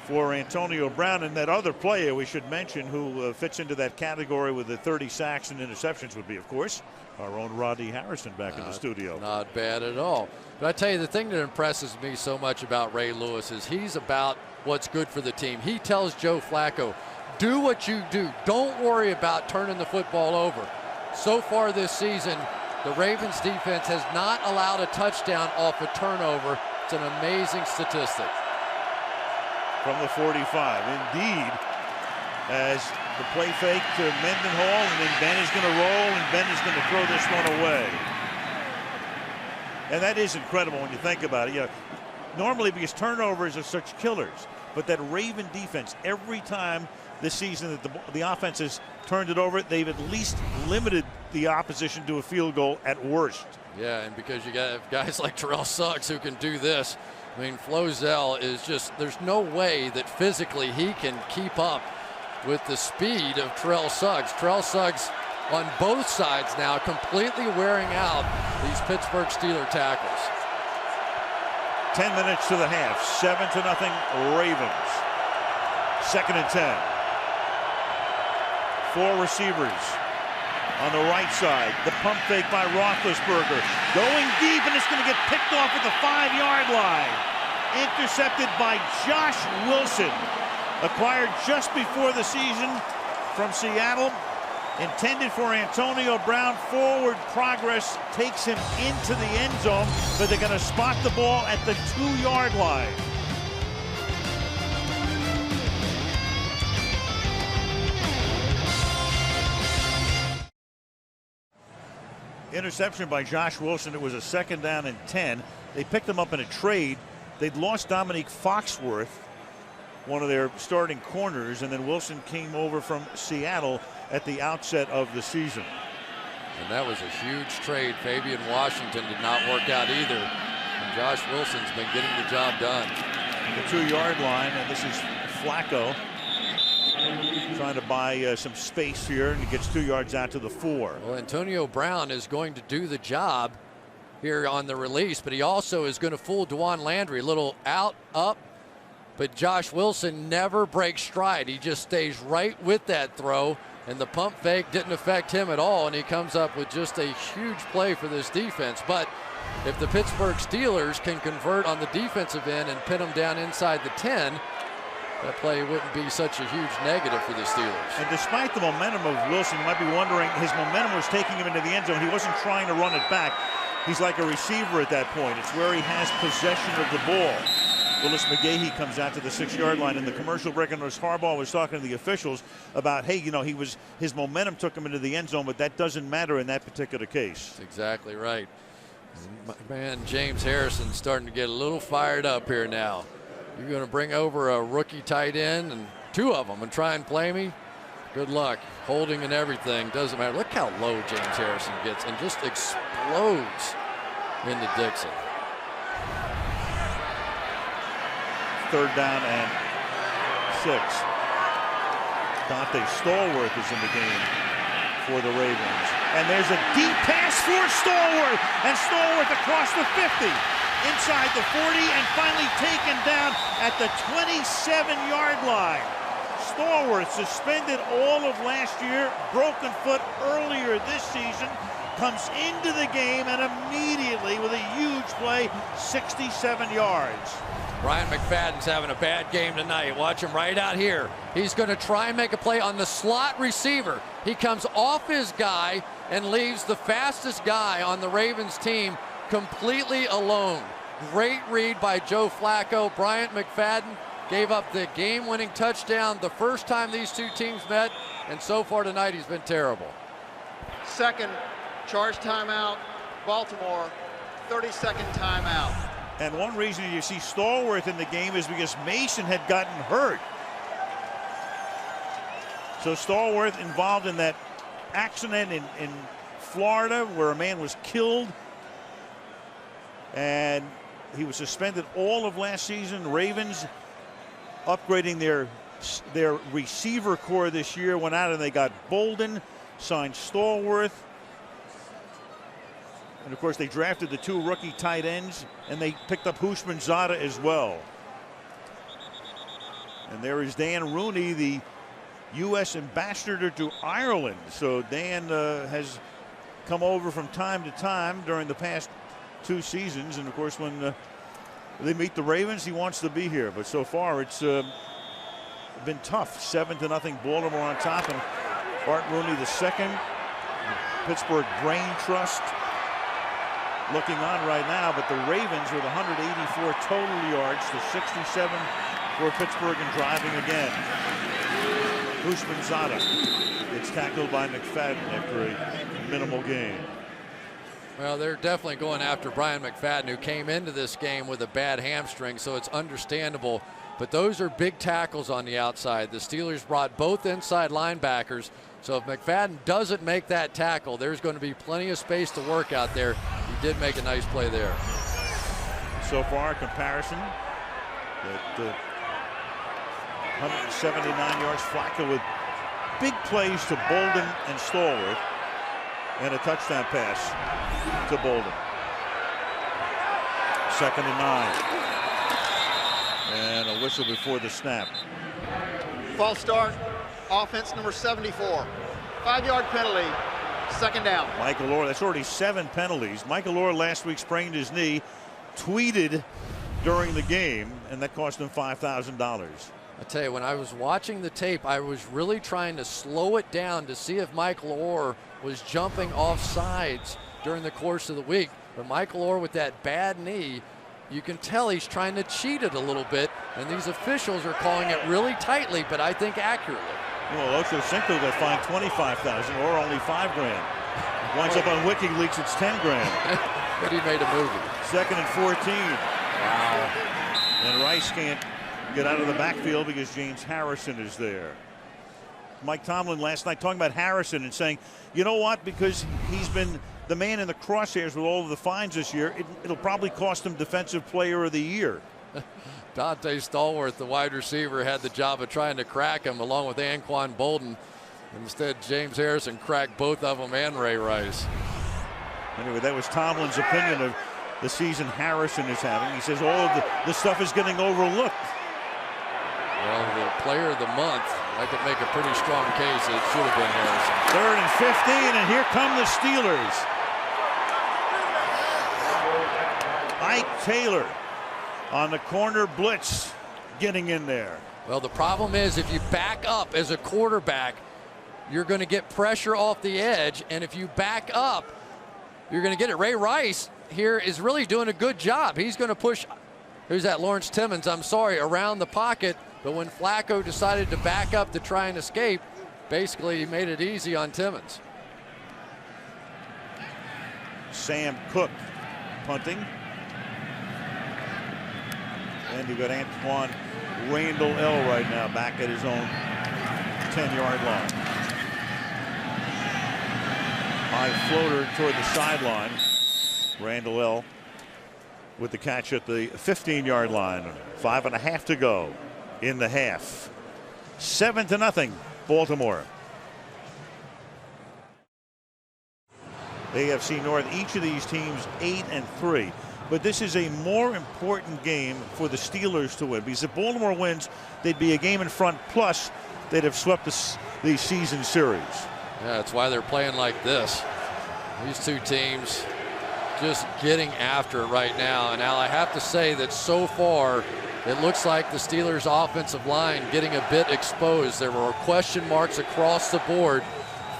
for Antonio Brown. And that other player we should mention who fits into that category with the 30 sacks and interceptions would be, of course, our own Rodney Harrison back in the studio. Not bad at all. But I tell you, the thing that impresses me so much about Ray Lewis is he's about what's good for the team. He tells Joe Flacco, do what you do. Don't worry about turning the football over. So far this season, the Ravens defense has not allowed a touchdown off a turnover. It's an amazing statistic. From the 45, indeed, as the play fake to Mendenhall, and then Ben is going to roll, and Ben is going to throw this one away. And that is incredible when you think about it. You know, normally because turnovers are such killers, but that Raven defense, every time this season that the offense has turned it over, they've at least limited the opposition to a field goal at worst. Yeah, and because you got guys like Terrell Suggs who can do this. I mean, Flozell is just, there's no way that physically he can keep up with the speed of Terrell Suggs. Terrell Suggs on both sides now, completely wearing out these Pittsburgh Steelers tackles. 10 minutes to the half, 7-0 Ravens. 2nd and 10. 4 receivers on the right side. The pump fake by Roethlisberger. Going deep, and it's going to get picked off at the 5-yard line. Intercepted by Josh Wilson. Acquired just before the season from Seattle. Intended for Antonio Brown. Forward progress takes him into the end zone, but they're going to spot the ball at the 2-yard line. Interception by Josh Wilson. It was a 2nd down and 10. They picked him up in a trade. They'd lost Dominique Foxworth, one of their starting corners, and then Wilson came over from Seattle at the outset of the season. And that was a huge trade. Fabian Washington did not work out either. And Josh Wilson's been getting the job done. The 2-yard line, and this is Flacco trying to buy some space here, and he gets 2 yards out to the 4. Well, Antonio Brown is going to do the job here on the release, but he also is going to fool Dwan Landry. A little out, up, but Josh Wilson never breaks stride. He just stays right with that throw, and the pump fake didn't affect him at all, and he comes up with just a huge play for this defense. But if the Pittsburgh Steelers can convert on the defensive end and pin them down inside the 10, that play wouldn't be such a huge negative for the Steelers. And despite the momentum of Wilson, you might be wondering, his momentum was taking him into the end zone. He wasn't trying to run it back. He's like a receiver at that point. It's where he has possession of the ball. Willis McGahee comes out to the 6-yard line. In the commercial break, and Harbaugh was talking to the officials about, hey, you know, his momentum took him into the end zone, but that doesn't matter in that particular case. That's exactly right. My man, James Harrison starting to get a little fired up here now. You're going to bring over a rookie tight end and 2 of them and try and play me? Good luck. Holding and everything doesn't matter. Look how low James Harrison gets and just explodes into Dixon. 3rd down and 6. Dante Stallworth is in the game for the Ravens. And there's a deep pass for Stallworth. And Stallworth across the 50. Inside the 40 and finally taken down at the 27-yard line. Stallworth suspended all of last year, broken foot earlier this season, comes into the game and immediately with a huge play, 67 yards. Ryan McFadden's having a bad game tonight. Watch him right out here. He's going to try and make a play on the slot receiver. He comes off his guy and leaves the fastest guy on the Ravens team completely alone. Great read by Joe Flacco. Bryant McFadden gave up the game-winning touchdown the first time these two teams met, and so far tonight he's been terrible. 2nd charge timeout, Baltimore, 32nd timeout. And one reason you see Stallworth in the game is because Mason had gotten hurt. So Stallworth involved in that accident in Florida where a man was killed, and he was suspended all of last season. Ravens upgrading their receiver core this year, went out and they got Bolden, signed Stallworth, and of course they drafted the 2 rookie tight ends, and they picked up Houshmandzadeh as well. And there is Dan Rooney, the U.S. ambassador to Ireland. So Dan has come over from time to time during the past 2 seasons, and of course when they meet the Ravens, he wants to be here. But so far it's been tough. 7-0 Baltimore on top, and Art Rooney II, Pittsburgh Brain Trust, looking on right now. But the Ravens with 184 total yards to 67 for Pittsburgh and driving again. Houshmandzadeh gets tackled by McFadden after a minimal gain. Well, they're definitely going after Brian McFadden, who came into this game with a bad hamstring, so it's understandable. But those are big tackles on the outside. The Steelers brought both inside linebackers, so if McFadden doesn't make that tackle, there's going to be plenty of space to work out there. he did make a nice play there. So far, a comparison that 179 yards. Flacco with big plays to Bolden and Stallworth, and a touchdown pass to Bolden. 2nd and 9. And a whistle before the snap. False start, offense number 74. 5-yard penalty, 2nd down. Michael Orr, that's already 7 penalties. Michael Orr last week sprained his knee, tweeted during the game, and that cost him $5,000. I tell you, when I was watching the tape, I was really trying to slow it down to see if Michael Orr was jumping off sides during the course of the week. But Michael Orr with that bad knee, you can tell he's trying to cheat it a little bit, and these officials are calling it really tightly, but I think accurately. Well, Ocho Cinco got fined $25,000, or only $5,000. Winds up on WikiLeaks, it's $10,000. But he made a movie. 2nd and 14. Wow. And Rice can't get out of the backfield because James Harrison is there. Mike Tomlin last night talking about Harrison and saying, you know what, because he's been the man in the crosshairs with all of the fines this year, it'll probably cost him Defensive Player of the Year. Dante Stallworth, the wide receiver, had the job of trying to crack him along with Anquan Bolden. Instead, James Harrison cracked both of them and Ray Rice. Anyway, that was Tomlin's opinion of the season Harrison is having. He says all of the stuff is getting overlooked. Well, the player of the month, I could make a pretty strong case it should have been Harrison. 3rd and 15, and here come the Steelers. Ike Taylor on the corner blitz, getting in there. Well, the problem is if you back up as a quarterback, you're going to get pressure off the edge, and if you back up, you're going to get it. Ray Rice here is really doing a good job. He's going to push, who's that, Lawrence Timmons, I'm sorry, around the pocket. But when Flacco decided to back up to try and escape, basically he made it easy on Timmons. Sam Cook punting. And you've got Antoine Randall L right now back at his own 10-yard line. High floater toward the sideline. Randall L with the catch at the 15-yard line. 5.5 to go in the half. 7-0 Baltimore. AFC North, each of these teams 8-3. But this is a more important game for the Steelers to win, because if Baltimore wins, they'd be a game in front, plus they'd have swept the season series. Yeah, that's why they're playing like this. These two teams just getting after it right now. And Al, I have to say that so far, it looks like the Steelers' offensive line getting a bit exposed. There were question marks across the board.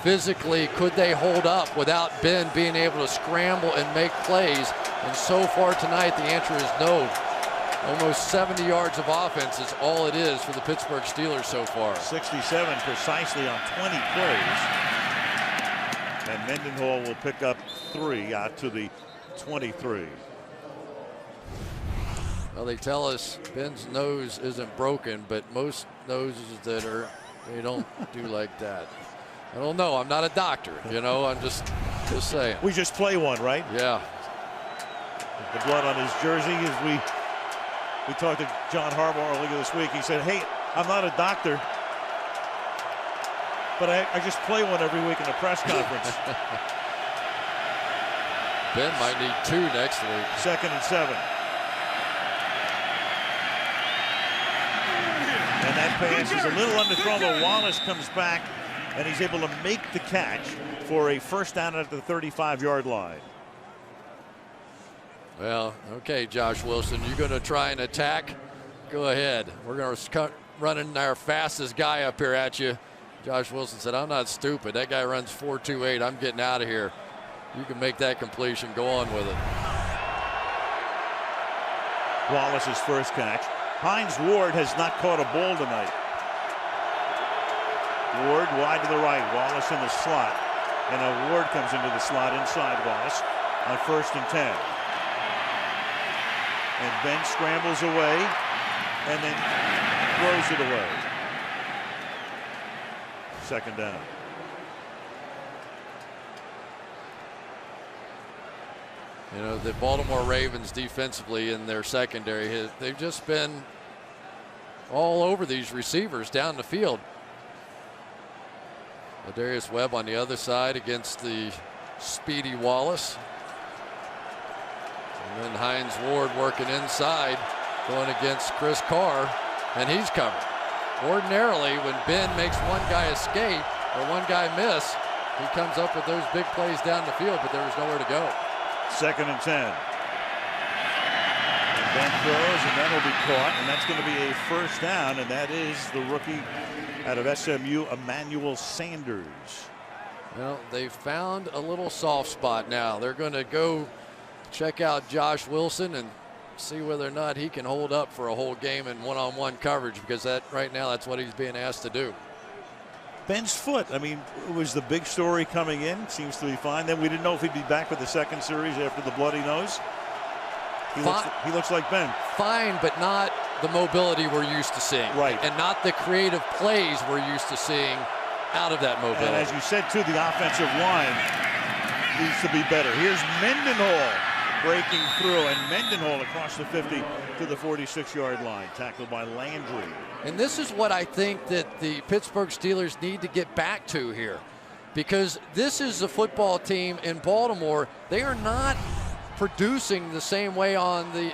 Physically, could they hold up without Ben being able to scramble and make plays? And so far tonight, the answer is no. Almost 70 yards of offense is all it is for the Pittsburgh Steelers so far. 67 precisely on 20 plays. And Mendenhall will pick up 3 out to the 23. Well, they tell us Ben's nose isn't broken, but most noses that are, they don't do like that. I don't know. I'm not a doctor, you know. I'm just saying. We just play one, right? Yeah. The blood on his jersey. As we talked to John Harbaugh earlier this week, he said, "Hey, I'm not a doctor, but I just play one every week in a press conference." Ben might need 2 next week. 2nd and 7. And that pass is a little underthrown, but Wallace comes back, and he's able to make the catch for a first down at the 35-yard line. Well, okay, Josh Wilson, you're going to try and attack? Go ahead. We're going to running our fastest guy up here at you. Josh Wilson said, I'm not stupid. That guy runs 4.28. I'm getting out of here. You can make that completion. Go on with it. Wallace's first catch. Hines Ward has not caught a ball tonight. Ward wide to the right. Wallace in the slot. And now Ward comes into the slot inside Wallace on 1st and 10. And Ben scrambles away and then throws it away. 2nd down. You know, the Baltimore Ravens defensively in their secondary, they've just been all over these receivers down the field. Darius Webb on the other side against the speedy Wallace. And then Hines Ward working inside, going against Chris Carr, and he's covered. Ordinarily, when Ben makes one guy escape or one guy miss, he comes up with those big plays down the field, but there was nowhere to go. 2nd and 10. And Ben throws, and that will be caught, and that's going to be a first down, and that is the rookie out of SMU, Emmanuel Sanders. Well, they found a little soft spot now. They're going to go check out Josh Wilson and see whether or not he can hold up for a whole game in one-on-one coverage, because that right now that's what he's being asked to do. Ben's foot, I mean, it was the big story coming in. Seems to be fine. Then we didn't know if he'd be back for the second series after the bloody nose. He looks like Ben. Fine, but not the mobility we're used to seeing. Right. And not the creative plays we're used to seeing out of that mobility. And as you said, too, the offensive line needs to be better. Here's Mendenhall breaking through, and Mendenhall across the 50 to the 46-yard line, tackled by Landry. And this is what I think that the Pittsburgh Steelers need to get back to here, because this is a football team in Baltimore. They are not producing the same way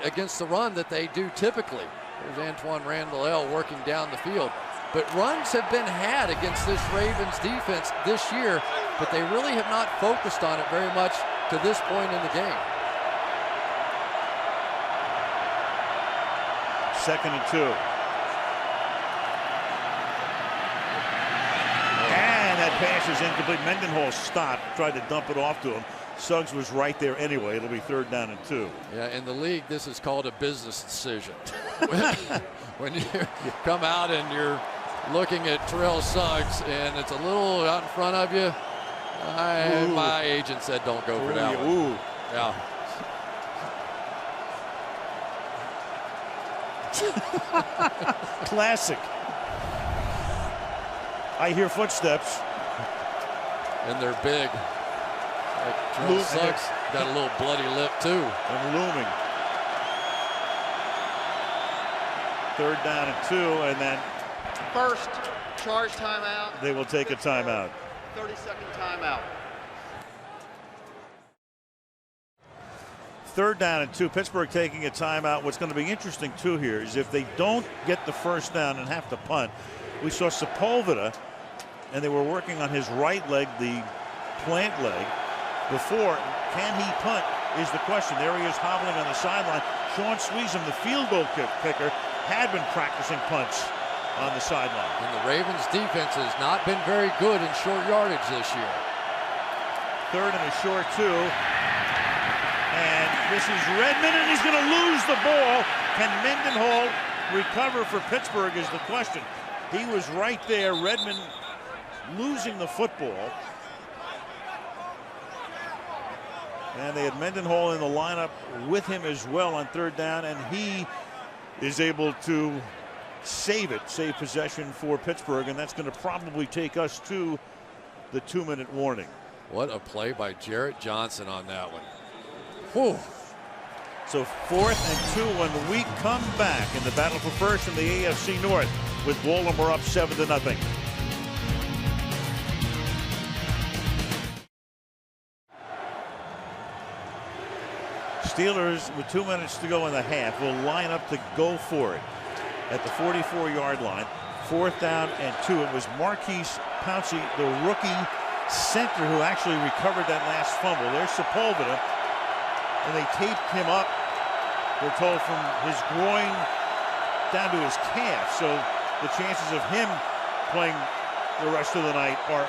against the run that they do typically. There's Antoine Randall working down the field. But runs have been had against this Ravens defense this year, but they really have not focused on it very much to this point in the game. 2nd and 2. And that pass is incomplete. Mendenhall stopped, tried to dump it off to him. Suggs was right there anyway. It'll be 3rd down and 2. Yeah, in the league, this is called a business decision. When you come out and you're looking at Terrell Suggs and it's a little out in front of you, my agent said don't go for that one. Yeah. Classic. I hear footsteps. And they're big. Like Terrell Suggs got a little bloody lip too. And looming. 3rd down and 2, and then first charge timeout. They will take a timeout. 30-second timeout. 3rd down and 2. Pittsburgh taking a timeout. What's going to be interesting too here is if they don't get the first down and have to punt. We saw Sepulveda, and they were working on his right leg, the plant leg, before. Can he punt is the question. There he is hobbling on the sideline. Sean Sweezum, the field goal kicker, had been practicing punts on the sideline. And the Ravens defense has not been very good in short yardage this year. 3rd and a short 2. And this is Redmond, and he's going to lose the ball. Can Mendenhall recover for Pittsburgh is the question. He was right there. Redmond losing the football. And they had Mendenhall in the lineup with him as well on 3rd down, and he is able to save possession for Pittsburgh, and that's going to probably take us to the 2-minute warning. What a play by Jarrett Johnson on that one. Whew. So 4th and 2 when we come back in the battle for first in the AFC North with Baltimore up 7-0. Steelers with 2 minutes to go in the half will line up to go for it at the 44-yard line. 4th down and 2. It was Marquise Pouncey, the rookie center, who actually recovered that last fumble. There's Sepulveda, and they taped him up, we're told, from his groin down to his calf. So the chances of him playing the rest of the night are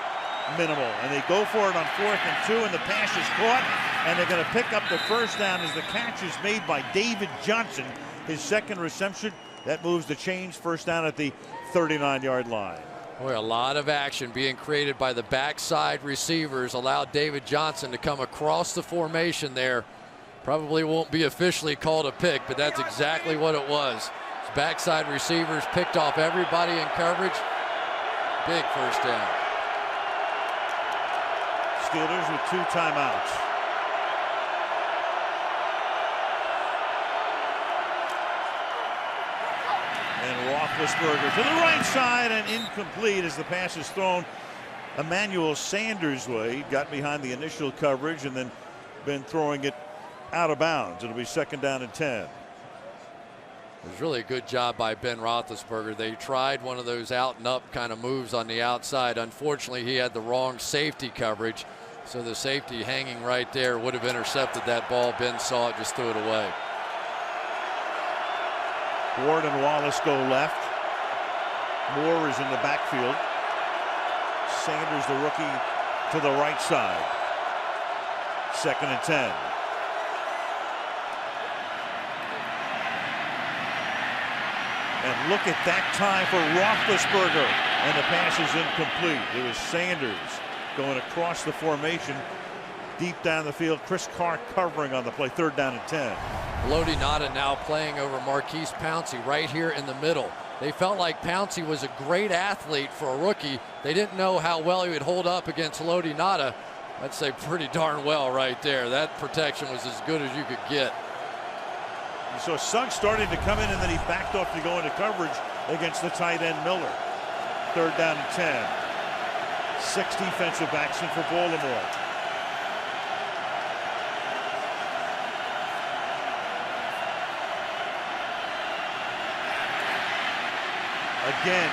minimal. And they go for it on 4th and 2, and the pass is caught, and they're going to pick up the first down as the catch is made by David Johnson, his 2nd reception. That moves the chains. First down at the 39-yard line. Boy, a lot of action being created by the backside receivers. Allowed David Johnson to come across the formation there. Probably won't be officially called a pick, but that's exactly what it was. His backside receivers picked off everybody in coverage. Big first down. Steelers with 2 timeouts. Roethlisberger to the right side and incomplete as the pass is thrown Emmanuel Sanders' way. He got behind the initial coverage and then been throwing it out of bounds. It'll be 2nd down and 10. It was really a good job by Ben Roethlisberger. They tried one of those out and up kind of moves on the outside. Unfortunately, he had the wrong safety coverage. So the safety hanging right there would have intercepted that ball. Ben saw it, just threw it away. Ward and Wallace go left. Moore is in the backfield. Sanders, the rookie, to the right side. 2nd and 10. And look at that time for Roethlisberger. And the pass is incomplete. It was Sanders going across the formation, deep down the field. Chris Carr covering on the play. 3rd down and 10. Lodi Nada now playing over Marquise Pouncey right here in the middle. They felt like Pouncey was a great athlete for a rookie. They didn't know how well he would hold up against Lodi Nada. I'd say pretty darn well right there. That protection was as good as you could get. So Suggs started to come in and then he backed off to go into coverage against the tight end Miller. 3rd down and 10. 6 defensive backs in for Baltimore. Again,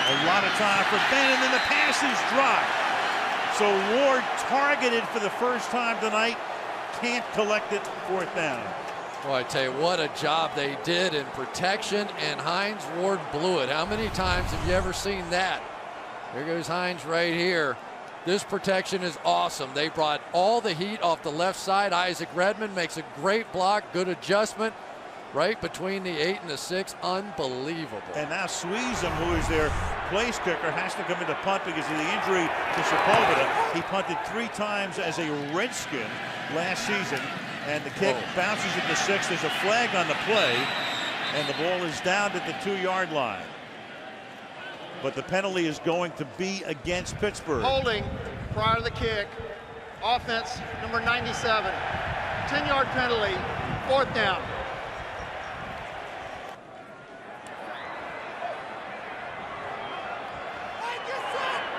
a lot of time for Ben, and then the pass is dropped. So Ward, targeted for the first time tonight, can't collect it. 4th down. Well, I tell you what a job they did in protection, and Hines Ward blew it. How many times have you ever seen that? There goes Hines right here. This protection is awesome. They brought all the heat off the left side. Isaac Redmond makes a great block, good adjustment. Right between the 8 and the 6, unbelievable. And now Sweezum, who is their place kicker, has to come into punt because of the injury to Sepulveda. He punted 3 times as a Redskin last season, and the kick bounces at the 6. There's a flag on the play, and the ball is down at the 2-yard line. But the penalty is going to be against Pittsburgh. Holding prior to the kick. Offense number 97. 10-yard penalty. 4th down.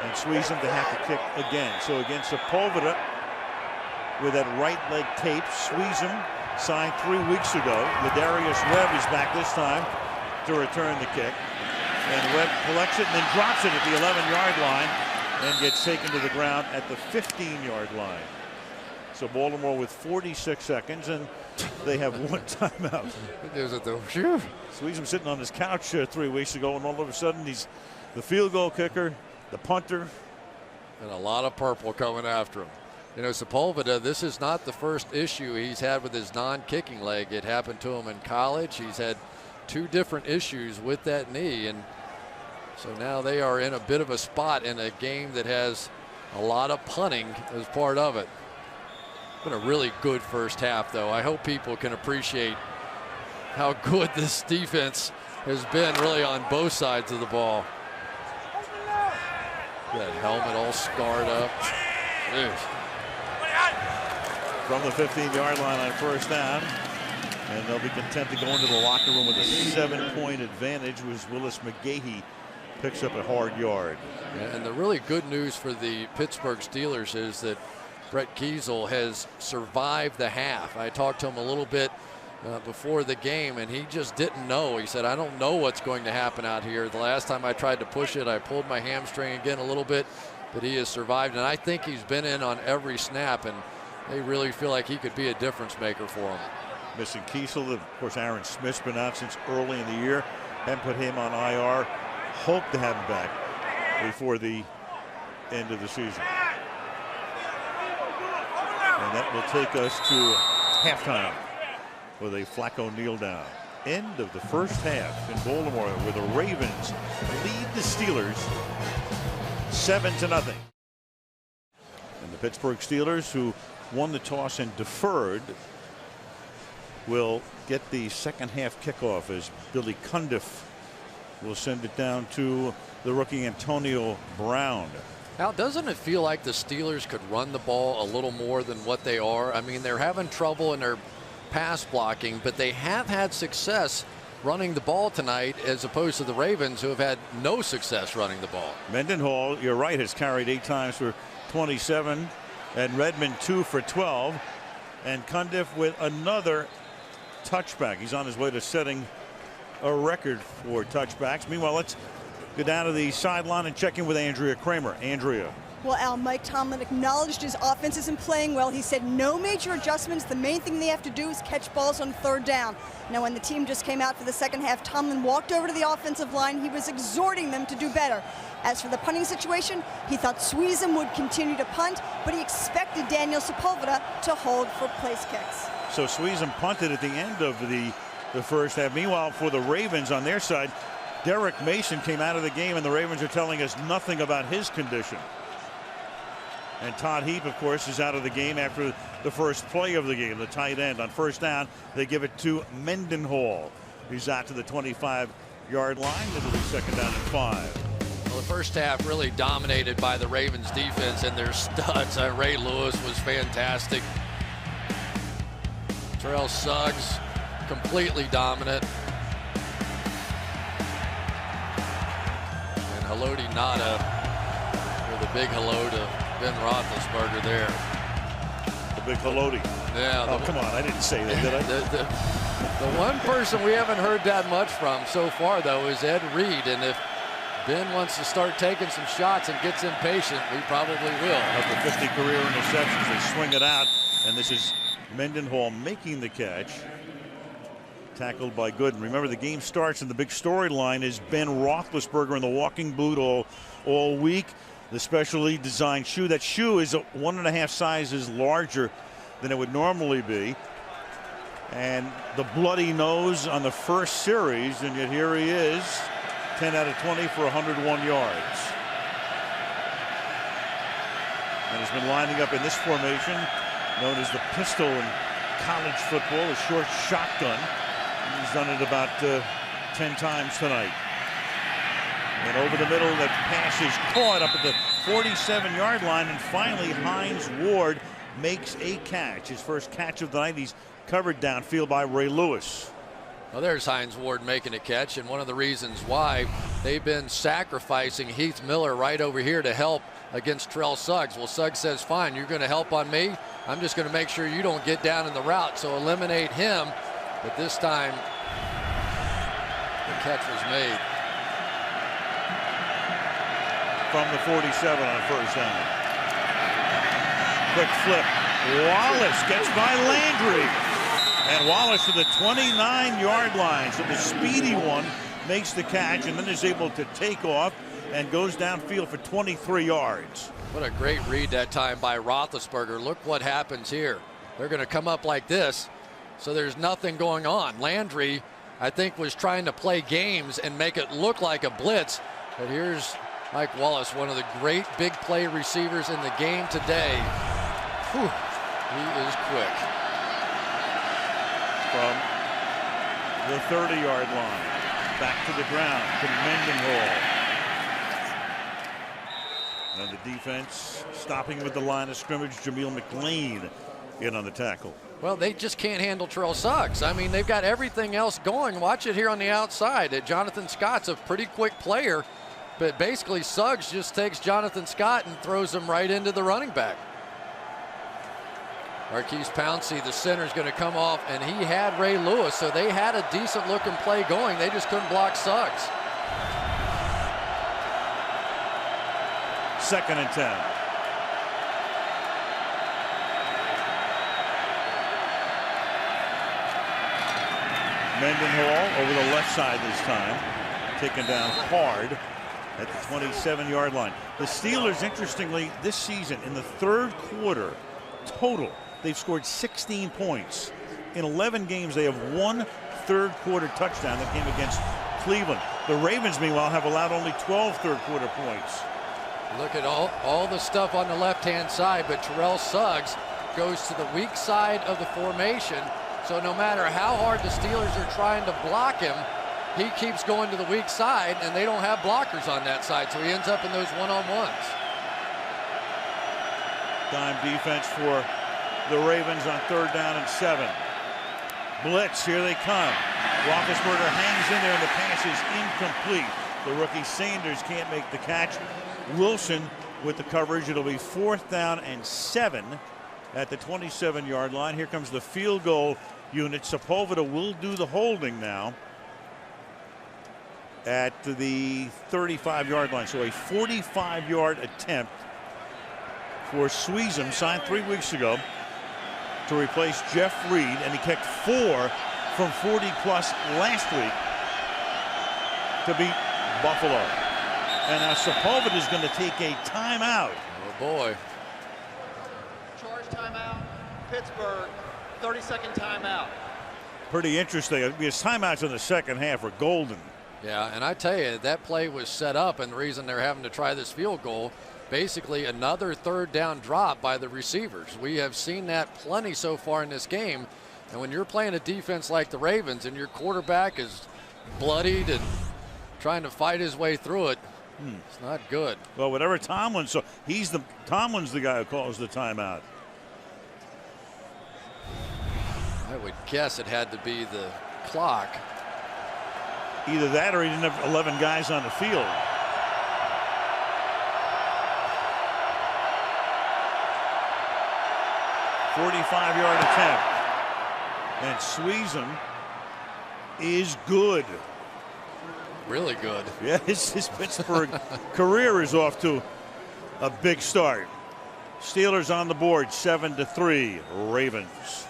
And Sweezum to have to kick again. So against Sepulveda with that right leg tape. Sweezum signed 3 weeks ago. Ladarius Webb is back this time to return the kick. And Webb collects it and then drops it at the 11-yard line and gets taken to the ground at the 15-yard line. So Baltimore with 46 seconds, and they have 1 timeout. Sweezum sitting on his couch 3 weeks ago, and all of a sudden he's the field goal kicker, the punter. And a lot of purple coming after him. You know, Sepulveda, this is not the first issue he's had with his non-kicking leg. It happened to him in college. He's had 2 different issues with that knee, and so now they are in a bit of a spot in a game that has a lot of punting as part of it. Been a really good first half, though. I hope people can appreciate how good this defense has been really on both sides of the ball. That helmet all scarred up. Jeez. From the 15-yard line on 1st down. And they'll be content to go into the locker room with a 7-point advantage as Willis McGahee picks up a hard yard. And the really good news for the Pittsburgh Steelers is that Brett Kiesel has survived the half. I talked to him a little bit before the game, and he just didn't know. He said, I don't know what's going to happen out here. The last time I tried to push it, I pulled my hamstring again a little bit, but he has survived. And I think he's been in on every snap, and they really feel like he could be a difference maker for them. Missing Kiesel, of course, Aaron Smith's been out since early in the year. Haven't put him on IR. Hope to have him back before the end of the season. And that will take us to halftime with a Flacco kneel down. End of the first half in Baltimore, where the Ravens lead the Steelers 7-0. And the Pittsburgh Steelers, who won the toss and deferred, will get the second half kickoff as Billy Cundiff will send it down to the rookie Antonio Brown. Al, doesn't it feel like the Steelers could run the ball a little more than what they are? I mean, they're having trouble in their pass blocking, but they have had success running the ball tonight as opposed to the Ravens, who have had no success running the ball. Mendenhall, you're right, has carried 8 times for 27, and Redmond 2 for 12, and Cundiff with another touchback. He's on his way to setting a record for touchbacks. Meanwhile, let's go down to the sideline and check in with Andrea Kramer. Andrea. Well, Al, Mike Tomlin acknowledged his offense isn't playing well. He said no major adjustments. The main thing they have to do is catch balls on 3rd down. Now, when the team just came out for the second half, Tomlin walked over to the offensive line. He was exhorting them to do better. As for the punting situation, he thought Sweezum would continue to punt, but he expected Daniel Sepulveda to hold for place kicks. So Sweezum punted at the end of the first half. Meanwhile, for the Ravens on their side, Derek Mason came out of the game, and the Ravens are telling us nothing about his condition. And Todd Heap, of course, is out of the game after the first play of the game. The tight end on 1st down, they give it to Mendenhall. He's out to the 25-yard line. It'll be 2nd down and 5. Well, the first half really dominated by the Ravens defense and their studs. Ray Lewis was fantastic. Terrell Suggs completely dominant. And Haloti Ngata with a big hello to Ben Roethlisberger there. The big Haloti. Yeah. Oh, come on. I didn't say that, did I? The one person we haven't heard that much from so far, though, is Ed Reed. And if Ben wants to start taking some shots and gets impatient, we probably will. Of the 50 career interceptions, they swing it out. And this is Mendenhall making the catch. Tackled by Gooden. Remember, the game starts, and the big storyline is Ben Roethlisberger in the walking boot all week. The specially designed shoe. That shoe is 1.5 sizes larger than it would normally be. And the bloody nose on the first series, and yet here he is, 10 out of 20 for 101 yards. And has been lining up in this formation, known as the pistol in college football, a short shotgun. He's done it about 10 times tonight. And over the middle, that pass is caught up at the 47-yard line, and finally Hines Ward makes a catch. His first catch of the night. He's covered downfield by Ray Lewis. Well, there's Hines Ward making a catch, and one of the reasons why they've been sacrificing Heath Miller right over here to help against Terrell Suggs. Well, Suggs says, fine, you're going to help on me. I'm just going to make sure you don't get down in the route, so eliminate him. But this time, the catch was made. From the 47 on 1st down. Quick flip. Wallace gets by Landry. And Wallace to the 29-yard line. So the speedy one makes the catch and then is able to take off and goes downfield for 23 yards. What a great read that time by Roethlisberger. Look what happens here. They're going to come up like this. So there's nothing going on. Landry, I think, was trying to play games and make it look like a blitz. But here's Mike Wallace, one of the great big play receivers in the game today. Whew, he is quick. From the 30-yard line, back to the ground to Mendenhall. And the defense stopping with the line of scrimmage. Jameel McLean in on the tackle. Well, they just can't handle Terrell Suggs. I mean, they've got everything else going. Watch it here on the outside. Jonathan Scott's a pretty quick player. But basically, Suggs just takes Jonathan Scott and throws him right into the running back. Marquise Pouncey, the center, is going to come off, and he had Ray Lewis, so they had a decent-looking play going. They just couldn't block Suggs. 2nd and 10. Mendenhall over the left side this time, taken down hard at the 27-yard line. The Steelers, interestingly, this season in the 3rd quarter total, they've scored 16 points. In 11 games, they have 1 third-quarter touchdown that came against Cleveland. The Ravens, meanwhile, have allowed only 12 third-quarter points. Look at all the stuff on the left-hand side, but Terrell Suggs goes to the weak side of the formation. So no matter how hard the Steelers are trying to block him, he keeps going to the weak side, and they don't have blockers on that side, so he ends up in those one-on-ones. Dime defense for the Ravens on 3rd down and 7. Blitz, here they come. Roethlisberger hangs in there, and the pass is incomplete. The rookie Sanders can't make the catch. Wilson with the coverage. It'll be 4th down and 7 at the 27-yard line. Here comes the field goal unit. Sepulveda will do the holding now at the 35-yard line. So a 45-yard attempt for Sweezum, signed 3 weeks ago to replace Jeff Reed, and he kicked 4 from 40-plus last week to beat Buffalo. And now Sepulveda is going to take a timeout. Oh, boy. Charge timeout, Pittsburgh, 30-second timeout. Pretty interesting. His timeouts in the second half are golden. Yeah, and I tell you, that play was set up, and the reason they're having to try this field goal, basically another 3rd down drop by the receivers. We have seen that plenty so far in this game. And when you're playing a defense like the Ravens and your quarterback is bloodied and trying to fight his way through it, it's not good. Well, whatever Tomlin's, so Tomlin's the guy who calls the timeout. I would guess it had to be the clock. Either that or he didn't have 11 guys on the field. .45-yard attempt. And Sweezum is good. Really good. Yeah, his Pittsburgh career is off to a big start. Steelers on the board, 7-3, Ravens.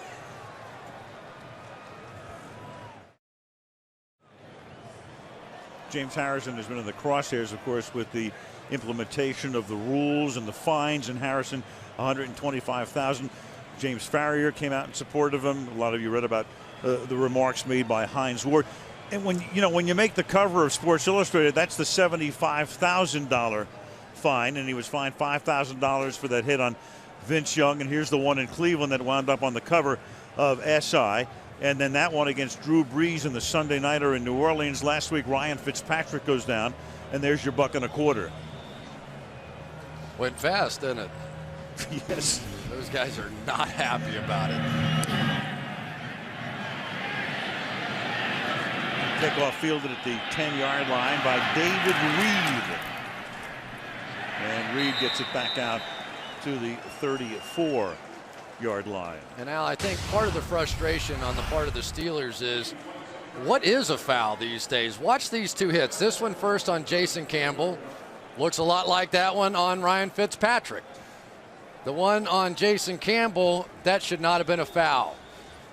James Harrison has been in the crosshairs, of course, with the implementation of the rules and the fines, and Harrison $125,000. James Farrier came out in support of him. A lot of you read about the remarks made by Hines Ward. And when you make the cover of Sports Illustrated, that's the $75,000 fine, and he was fined $5,000 for that hit on Vince Young. And here's the one in Cleveland that wound up on the cover of SI. And then that one against Drew Brees in the Sunday Nighter in New Orleans. Last week, Ryan Fitzpatrick goes down, and there's your $1.25. Went fast, didn't it? Yes. Those guys are not happy about it. Kickoff fielded at the 10-yard line by David Reed. And Reed gets it back out to the 34-yard line. And Al, I think part of the frustration on the part of the Steelers is, what is a foul these days? Watch these 2 hits. This one first on Jason Campbell. Looks a lot like that one on Ryan Fitzpatrick. The one on Jason Campbell, that should not have been a foul.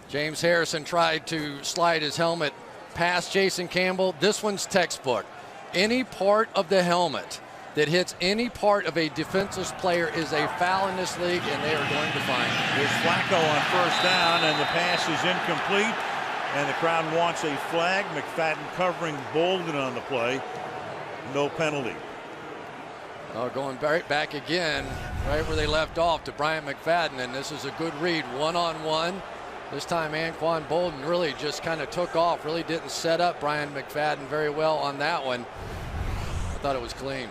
James Harrison tried to slide his helmet past Jason Campbell. This one's textbook. Any part of the helmet that hits any part of a defenseless player is a foul in this league, and they are going to find it. There's Flacco on 1st down, and the pass is incomplete, and the crowd wants a flag. McFadden covering Bolden on the play. No penalty. Oh, going back again, right where they left off, to Bryant McFadden, and this is a good read, one-on-one. This time Anquan Bolden really just kind of took off, really didn't set up Bryant McFadden very well on that one. I thought it was clean.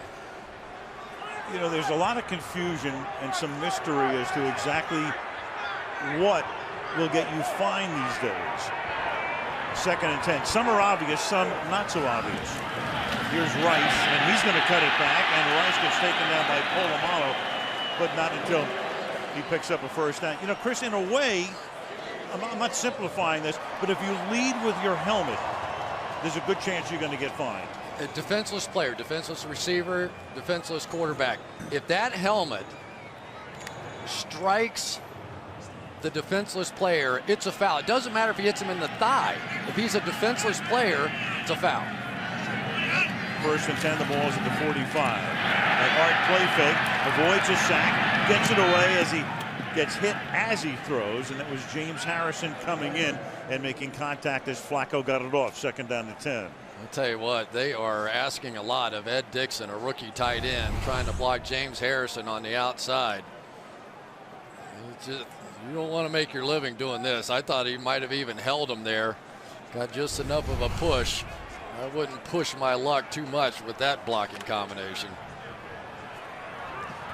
You know, there's a lot of confusion and some mystery as to exactly what will get you fined these days. 2nd and 10. Some are obvious, some not so obvious. Here's Rice, and he's going to cut it back, and Rice gets taken down by Polamalu, but not until he picks up a 1st down. You know, Chris, in a way, I'm not simplifying this, but if you lead with your helmet, there's a good chance you're going to get fined. A defenseless player, defenseless receiver, defenseless quarterback. If that helmet strikes the defenseless player, it's a foul. It doesn't matter if he hits him in the thigh. If he's a defenseless player, it's a foul. 1st and 10, the ball's at the 45. An Art play fake, avoids a sack, gets it away as he gets hit as he throws, and that was James Harrison coming in and making contact as Flacco got it off. 2nd down to 10. I'll tell you what, they are asking a lot of Ed Dixon, a rookie tight end, trying to block James Harrison on the outside. You don't want to make your living doing this. I thought he might have even held him there. Got just enough of a push. I wouldn't push my luck too much with that blocking combination.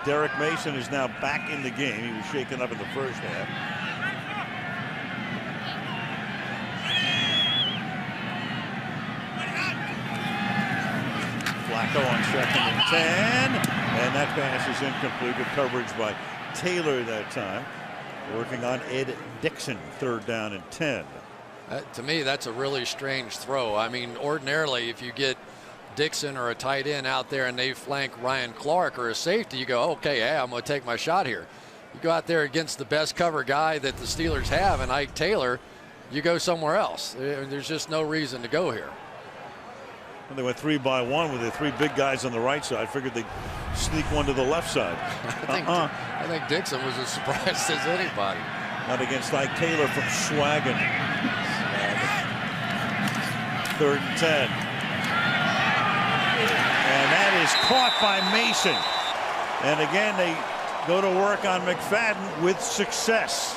Derek Mason is now back in the game. He was shaken up in the 1st half. Flacco on 2nd and 10. And that pass is incomplete. Good coverage by Taylor that time. Working on Ed Dixon, 3rd down and 10. To me, that's a really strange throw. I mean, ordinarily, if you get Dixon or a tight end out there and they flank Ryan Clark or a safety, you go, okay, yeah, I'm going to take my shot here. You go out there against the best cover guy that the Steelers have, and Ike Taylor, you go somewhere else. There's just no reason to go here. They went 3 by 1 with the 3 big guys on the right side. Figured they'd sneak one to the left side. I think Dixon was as surprised as anybody. Not against Ike Taylor from Swaggin. 3rd and 10. And that is caught by Mason. And again, they go to work on McFadden with success.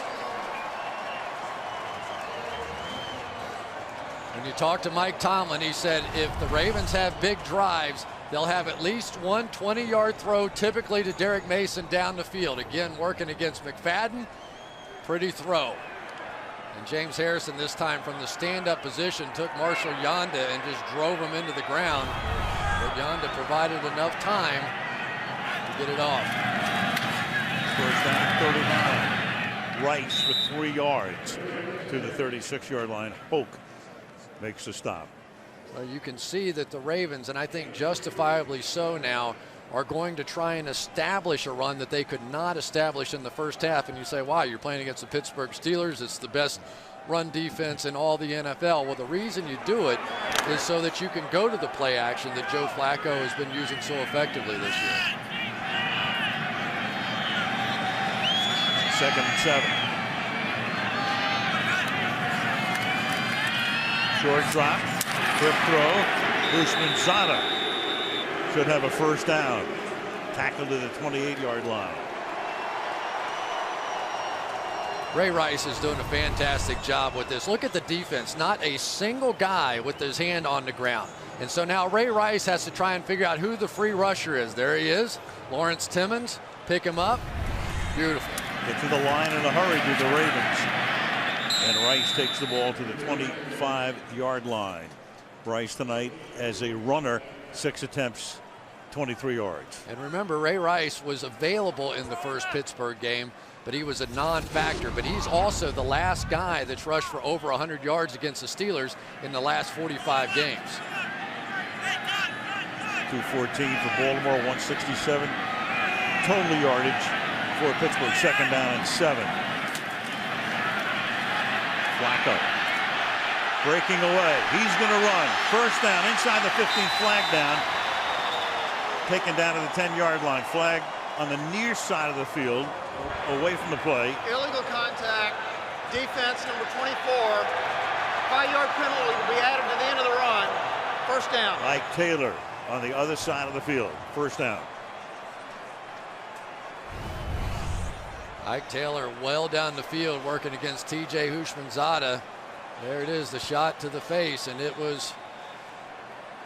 When you talk to Mike Tomlin, he said if the Ravens have big drives, they'll have at least one 20-yard throw, typically to Derek Mason down the field. Again, working against McFadden. Pretty throw. And James Harrison, this time from the stand-up position, took Marshall Yanda and just drove him into the ground. But Yanda provided enough time to get it off. 1st down, 39. Rice with 3 yards to the 36-yard line. Hoke makes the stop. Well, you can see that the Ravens, and I think justifiably so now, are going to try and establish a run that they could not establish in the first half. And you say, wow, you're playing against the Pittsburgh Steelers. It's the best run defense in all the NFL. Well, the reason you do it is so that you can go to the play action that Joe Flacco has been using so effectively this year. 2nd and 7. Short drop, trip throw. Houshmandzadeh should have a 1st down. Tackled to the 28-yard line. Ray Rice is doing a fantastic job with this. Look at the defense. Not a single guy with his hand on the ground. And so now Ray Rice has to try and figure out who the free rusher is. There he is. Lawrence Timmons. Pick him up. Beautiful. Get to the line in a hurry to the Ravens. And Rice takes the ball to the 25-yard line. Rice tonight as a runner, 6 attempts, 23 yards. And remember, Ray Rice was available in the first Pittsburgh game, but he was a non-factor. But he's also the last guy that's rushed for over 100 yards against the Steelers in the last 45 games. 214 for Baltimore, 167 total yardage for Pittsburgh. 2nd down and 7. Flacco breaking away. He's going to run. 1st down inside the 15, flag down. Taken down to the 10-yard line. Flag on the near side of the field, away from the play. Illegal contact. Defense number 24. 5-yard penalty will be added to the end of the run. 1st down. Ike Taylor on the other side of the field. 1st down. Ike Taylor well down the field working against TJ Houshmandzadeh. There it is, the shot to the face, and it was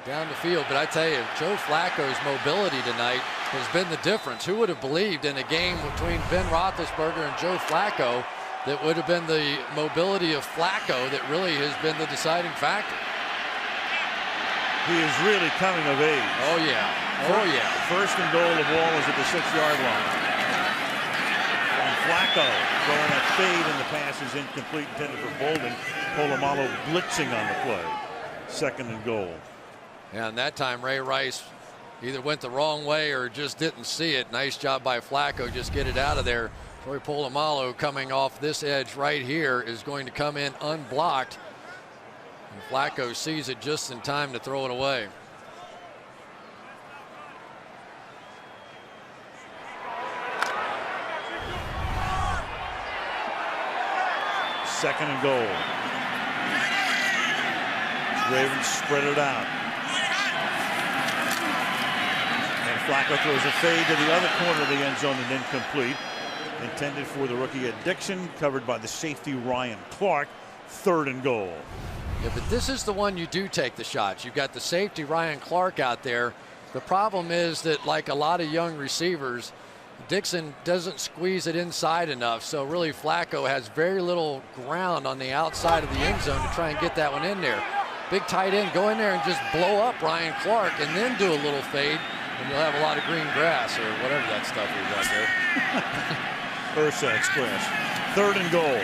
down the field. But I tell you, Joe Flacco's mobility tonight has been the difference. Who would have believed in a game between Ben Roethlisberger and Joe Flacco that would have been the mobility of Flacco that really has been the deciding factor? He is really coming of age. Oh, yeah. Oh, yeah. 1st and goal, the ball is at the 6-yard line. Flacco throwing that fade, and the pass is incomplete, intended for Bolden. Polamalu blitzing on the play. 2nd and goal. Yeah, and that time Ray Rice either went the wrong way or just didn't see it. Nice job by Flacco, just get it out of there. Troy Polamalu coming off this edge right here is going to come in unblocked. And Flacco sees it just in time to throw it away. Second and goal. Ravens spread it out. And Flacco throws a fade to the other corner of the end zone and incomplete. Intended for the rookie Ed Dixon, covered by the safety Ryan Clark. 3rd and goal. Yeah, but this is the one you do take the shots. You've got the safety Ryan Clark out there. The problem is that, like a lot of young receivers, Dixon doesn't squeeze it inside enough, so really Flacco has very little ground on the outside of the end zone to try and get that one in there. big tight end, go in there and just blow up Ryan Clark and then do a little fade, and you'll have a lot of green grass or whatever that stuff is out there. Ursa Express. 3rd and goal.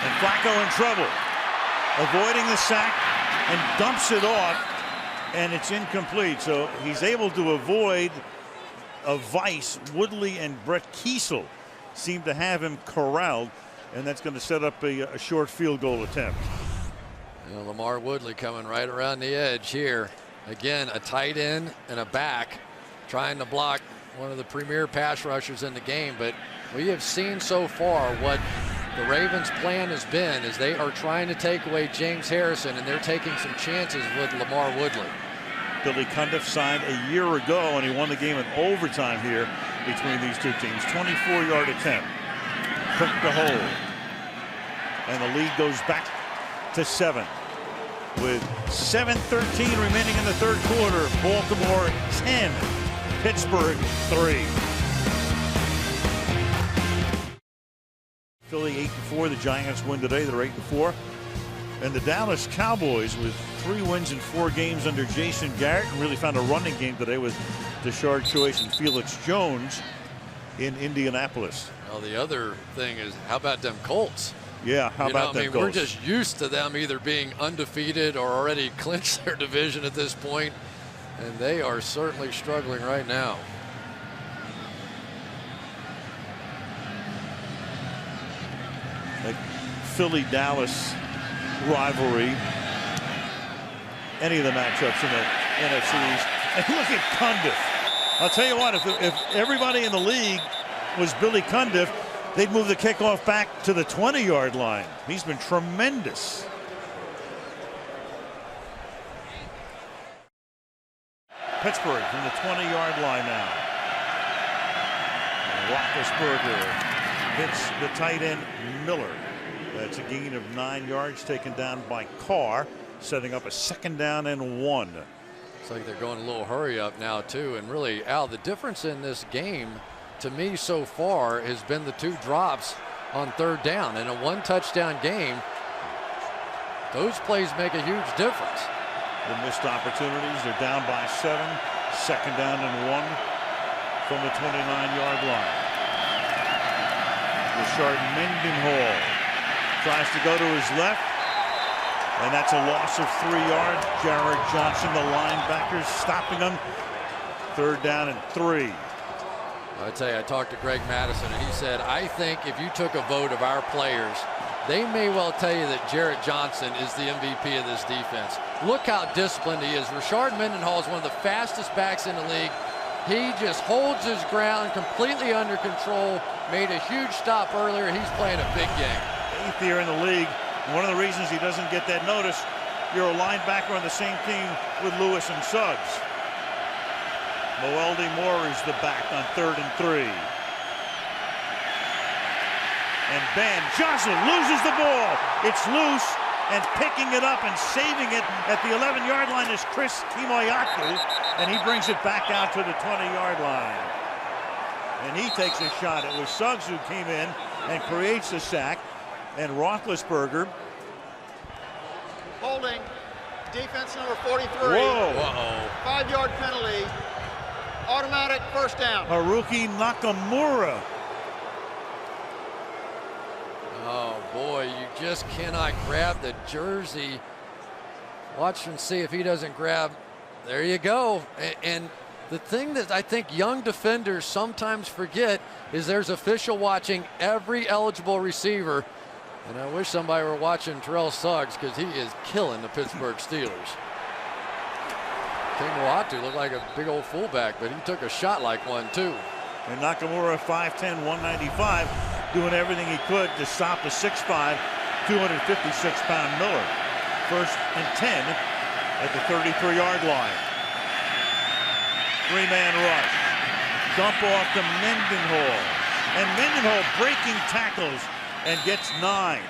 And Flacco in trouble. Avoiding the sack and dumps it off, and it's incomplete. So he's able to avoid a vice. Woodley and Brett Kiesel seem to have him corralled, and that's going to set up a short field goal attempt. Lamar Woodley coming right around the edge here. Again, a tight end and a back trying to block one of the premier pass rushers in the game. But we have seen so far what the Ravens' plan has been is they are trying to take away James Harrison, and they're taking some chances with Lamar Woodley. Billy Cundiff signed a year ago, and he won the game in overtime here between these two teams. 24-yard attempt. Cook to hold. And the lead goes back to 7. With 7:13 remaining in the 3rd quarter. Baltimore 10, Pittsburgh 3. Philly 8-4. The Giants win today. They're 8-4. And the Dallas Cowboys with 3 wins in 4 games under Jason Garrett, and really found a running game today with Deshard Choice and Felix Jones in Indianapolis. Well, the other thing is, how about them Colts? Yeah, how about them Colts? We're just used to them either being undefeated or already clinched their division at this point, and they are certainly struggling right now. Like Philly-Dallas rivalry, any of the matchups in the NFC East. And look at Cundiff. I'll tell you what, if everybody in the league was Billy Cundiff, they'd move the kickoff back to the 20-yard line. He's been tremendous. Pittsburgh from the 20-yard line now. Roethlisberger hits the tight end Miller. That's a gain of 9 yards, taken down by Carr, setting up a 2nd down and 1. It's like they're going a little hurry up now too, and really, Al, the difference in this game to me so far has been the 2 drops on 3rd down. In a 1 touchdown game, those plays make a huge difference. The missed opportunities, they're down by 7, 2nd down and 1 from the 29-yard line. Rashard Mendenhall tries to go to his left, and that's a loss of 3 yards. Jared Johnson, the linebacker, stopping him. 3rd down and 3. I tell you, I talked to Greg Madison, and he said, I think if you took a vote of our players, they may well tell you that Jarrett Johnson is the MVP of this defense. Look how disciplined he is. Rashard Mendenhall is one of the fastest backs in the league. He just holds his ground, completely under control, made a huge stop earlier. He's playing a big game. 8th year in the league. One of the reasons he doesn't get that notice, you're a linebacker on the same team with Lewis and Suggs. Moelde Moore is the back on 3rd and 3. And Ben Johnson loses the ball. It's loose, and picking it up and saving it at the 11-yard line is Chris Kimoyaku, and he brings it back out to the 20-yard line. And he takes a shot. It was Suggs who came in and creates the sack, and Roethlisberger. Holding, defense number 43. Whoa. 5-yard penalty, automatic 1st down. Haruki Nakamura. Oh boy, you just cannot grab the jersey. Watch and see if he doesn't grab. There you go. And the thing that I think young defenders sometimes forget is there's official watching every eligible receiver. And I wish somebody were watching Terrell Suggs, because he is killing the Pittsburgh Steelers. Kimoyaku looked like a big old fullback, but he took a shot like one too. And Nakamura, 5'10", 195, doing everything he could to stop the 6'5", 256-pound Miller. 1st and 10 at the 33-yard line. 3-man rush. Dump off to Mendenhall. And Mendenhall breaking tackles and gets 9.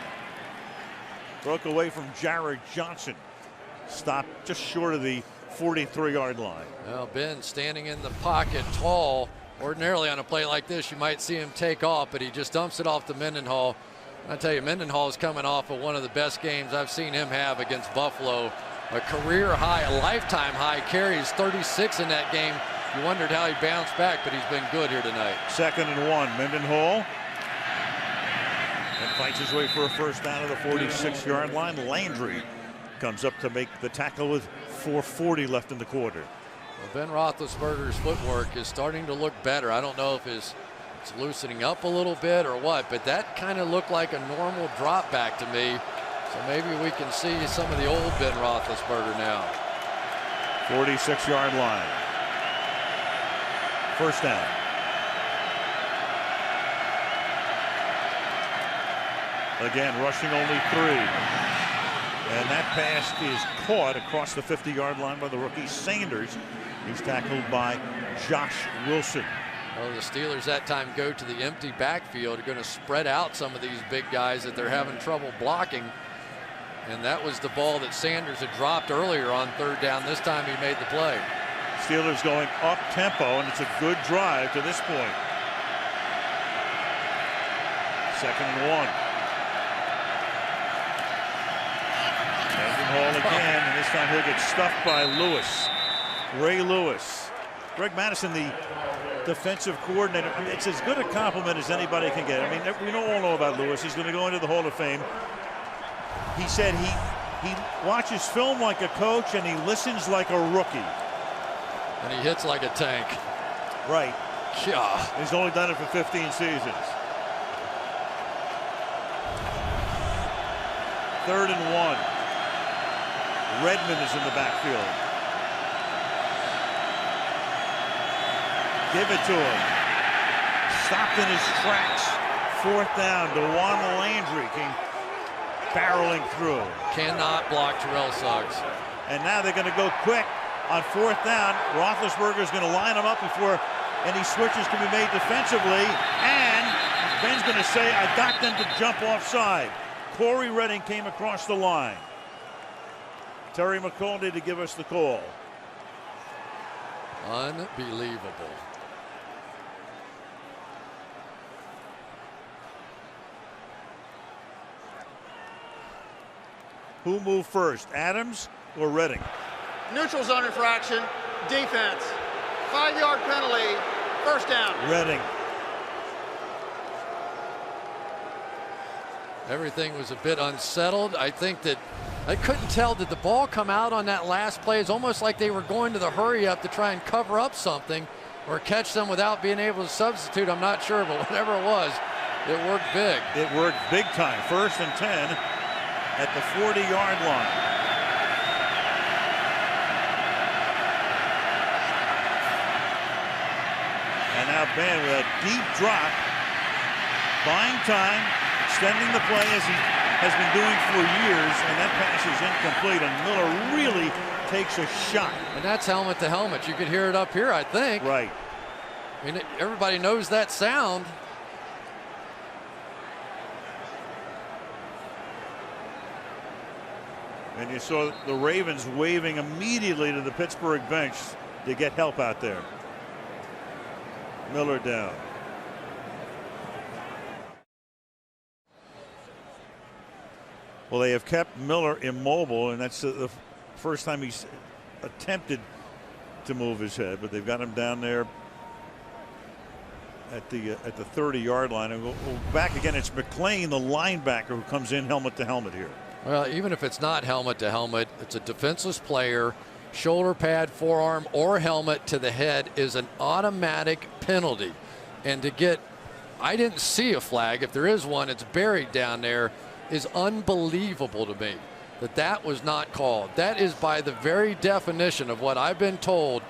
Broke away from Jared Johnson. Stopped just short of the 43-yard line. Well, Ben standing in the pocket tall. Ordinarily on a play like this, you might see him take off, but he just dumps it off to Mendenhall. I tell you, Mendenhall is coming off of one of the best games I've seen him have against Buffalo. A career high, a lifetime high carries, 36 in that game. You wondered how he bounced back, but he's been good here tonight. 2nd and 1, Mendenhall. And fights his way for a first down at the 46-yard line. Landry comes up to make the tackle with 4:40 left in the quarter. Well, Ben Roethlisberger's footwork is starting to look better. I don't know if it's loosening up a little bit or what, but that kind of looked like a normal drop back to me. So maybe we can see some of the old Ben Roethlisberger now. 46-yard line. First down. Again, rushing only 3. And that pass is caught across the 50-yard line by the rookie Sanders. He's tackled by Josh Wilson. Well, the Steelers that time go to the empty backfield. Are going to spread out some of these big guys that they're having trouble blocking. And that was the ball that Sanders had dropped earlier on 3rd down. This time he made the play. Steelers going up tempo, and it's a good drive to this point. 2nd and 1. Mendenhall again, and this time he'll get stuffed by Lewis. Ray Lewis. Greg Madison, the defensive coordinator. It's as good a compliment as anybody can get. I mean, we all know about Lewis. He's going to go into the Hall of Fame. He said he watches film like a coach and he listens like a rookie. And he hits like a tank. Right. Yeah. He's only done it for 15 seasons. 3rd and 1. Redmond is in the backfield. Give it to him. Stopped in his tracks. 4th down. DeJuan Landry came barreling through. Cannot block Terrell Suggs. And now they're going to go quick on 4th down. Roethlisberger is going to line them up before any switches can be made defensively. And Ben's going to say, I got them to jump offside. Corey Redding came across the line. Terry McCollum to give us the call. Unbelievable. Who moved first, Adams or Redding? Neutral zone infraction, defense. 5-yard penalty, first down. Redding. Everything was a bit unsettled. I think that I couldn't tell, did the ball come out on that last play? It's almost like they were going to the hurry up to try and cover up something or catch them without being able to substitute. I'm not sure, but whatever it was, it worked big. It worked big time. 1st and 10 at the 40-yard line. And now Ben with a deep drop, buying time, extending the play as he has been doing for years, and that pass is incomplete, and Miller really takes a shot. And that's helmet to helmet. You could hear it up here, I think. Right. I mean, everybody knows that sound. And you saw the Ravens waving immediately to the Pittsburgh bench to get help out there. Miller down. Well, they have kept Miller immobile, and that's the first time he's attempted to move his head, but they've got him down there at the 30-yard line. And we'll back again. It's McClain, the linebacker, who comes in helmet to helmet here. Well, even if it's not helmet to helmet, it's a defenseless player. Shoulder pad, forearm, or helmet to the head is an automatic penalty. And to get, I didn't see a flag. If there is one, it's buried down there. Is unbelievable to me that was not called. That is by the very definition of what I've been told.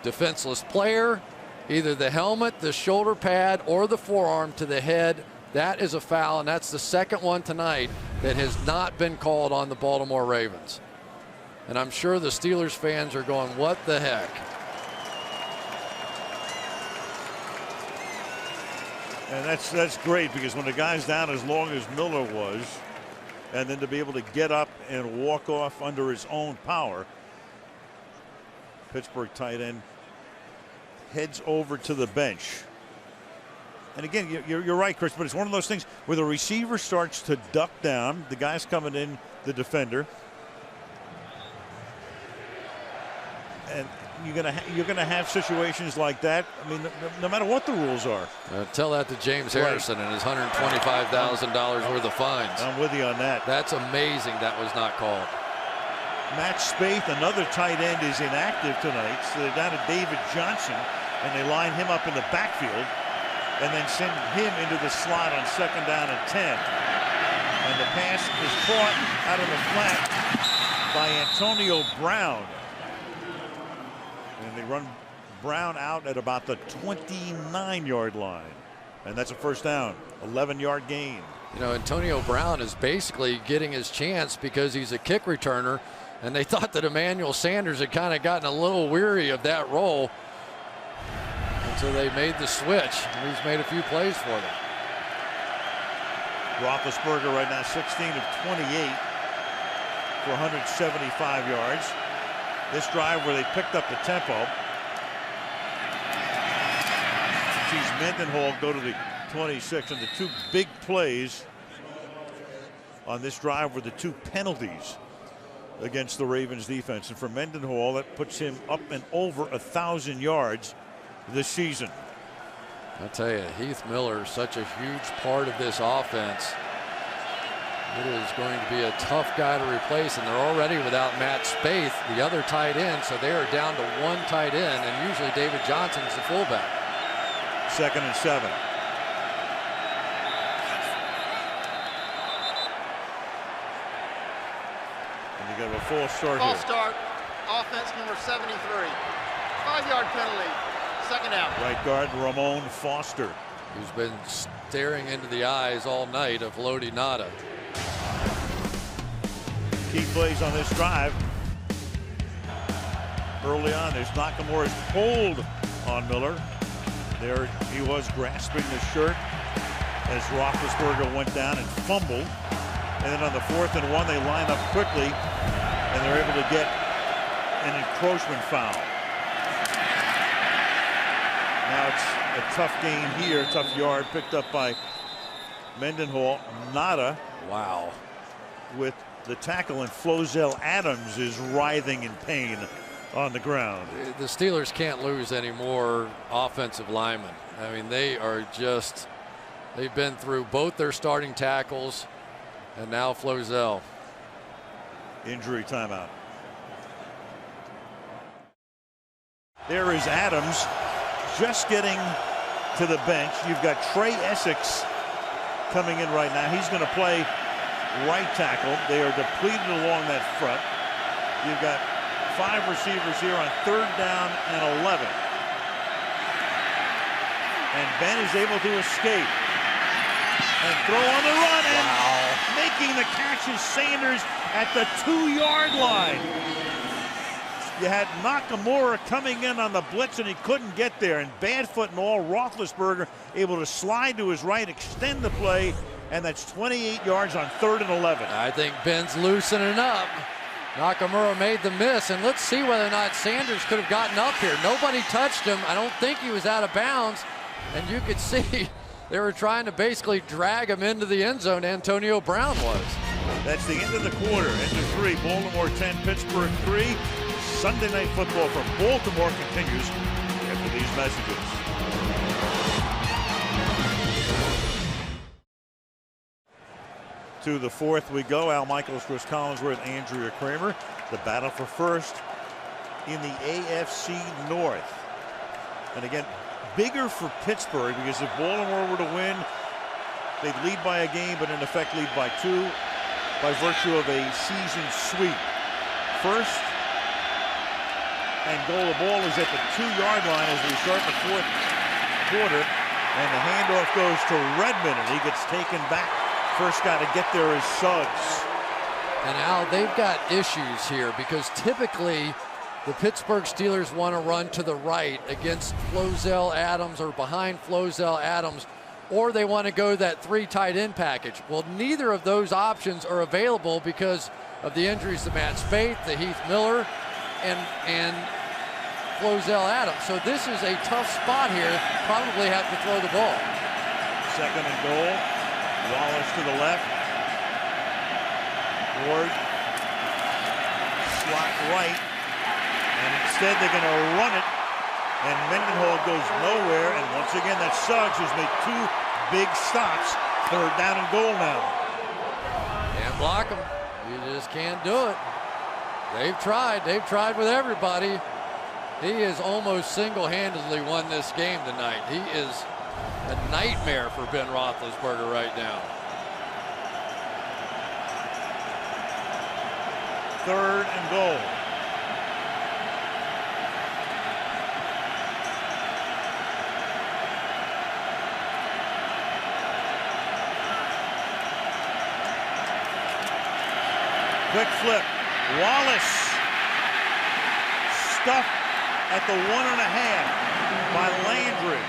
Defenseless player, either the helmet, the shoulder pad, or the forearm to the head. That is a foul, and that's the second one tonight that has not been called on the Baltimore Ravens. And I'm sure the Steelers fans are going, what the heck? And that's great, because when the guy's down as long as Miller was, and then to be able to get up and walk off under his own power, Pittsburgh tight end heads over to the bench. And again, you're right, Chris, but it's one of those things where the receiver starts to duck down. The guy's coming in, the defender. And you're gonna have situations like that. I mean, no matter what the rules are. Tell that to James Harrison and his $125,000 worth of fines. I'm with you on that. That's amazing that was not called. Matt Spaeth, another tight end, is inactive tonight. So they're down to David Johnson, and they line him up in the backfield and then send him into the slot on 2nd down and 10. And the pass is caught out of the flat by Antonio Brown. And they run Brown out at about the 29-yard line. And that's a 1st down, 11-yard gain. You know, Antonio Brown is basically getting his chance because he's a kick returner. And they thought that Emmanuel Sanders had kind of gotten a little weary of that role. And so they made the switch. And he's made a few plays for them. Roethlisberger right now 16 of 28 for 175 yards. This drive where they picked up the tempo. Sees Mendenhall go to the 26, and the 2 big plays on this drive were the 2 penalties against the Ravens defense. And for Mendenhall, that puts him up and over 1,000 yards this season. I tell you, Heath Miller is such a huge part of this offense. It is going to be a tough guy to replace, and they're already without Matt Spaeth, the other tight end, so they are down to 1 tight end, and usually David Johnson's the fullback. 2nd and 7. And you got a full start here. False start, offense number 73. 5-yard penalty, 2nd down. Right guard Ramon Foster, who's been staring into the eyes all night of Lodi Nada. Key plays on this drive. Early on, there's Nakamura's hold on Miller. There he was grasping the shirt as Roethlisberger went down and fumbled. And then on the 4th and 1, they line up quickly, and they're able to get an encroachment foul. Now it's a tough gain here, tough yard picked up by Mendenhall. Nada. Wow. With the tackle, and Flozell Adams is writhing in pain on the ground. The Steelers can't lose any more offensive linemen. I mean, they are just, they've been through both their starting tackles and now Flozell. Injury timeout. There is Adams just getting to the bench. You've got Trey Essex coming in right now. He's going to play right tackle. They are depleted along that front. You've got 5 receivers here on 3rd down and 11. And Ben is able to escape and throw on the run, and making the catch is Sanders at the 2-yard line. You had Nakamura coming in on the blitz, and he couldn't get there. And bad foot and all, Roethlisberger able to slide to his right, extend the play, and that's 28 yards on 3rd and 11. I think Ben's loosening up. Nakamura made the miss, and let's see whether or not Sanders could have gotten up here. Nobody touched him. I don't think he was out of bounds, and you could see they were trying to basically drag him into the end zone. Antonio Brown was. That's the end of the quarter. End of 3. Baltimore 10, Pittsburgh 3. Sunday Night Football from Baltimore continues after these messages. To the 4th we go. Al Michaels, Chris Collinsworth, Andrea Kramer. The battle for first in the AFC North. And again, bigger for Pittsburgh, because if Baltimore were to win, they'd lead by a game, but in effect lead by 2 by virtue of a season sweep. First and goal. The ball is at the 2-yard line as we start the 4th quarter. And the handoff goes to Redmond, and he gets taken back. First guy to get there is Suggs. And Al, they've got issues here because typically the Pittsburgh Steelers want to run to the right against Flozell Adams or behind Flozell Adams, or they want to go that 3 tight end package. Well, neither of those options are available because of the injuries to Matt Spaeth, to Heath Miller, and Flozell Adams. So this is a tough spot here. Probably have to throw the ball. Second and goal. Wallace to the left. Ward slot right. And instead they're going to run it. And Mendenhall goes nowhere. And once again, that Suggs has made 2 big stops. Third down and goal now. Can't block him. You just can't do it. They've tried. They've tried with everybody. He has almost single-handedly won this game tonight. He is a nightmare for Ben Roethlisberger right now. Third and goal. Quick flip. Wallace stuffed at the 1.5 by Landry.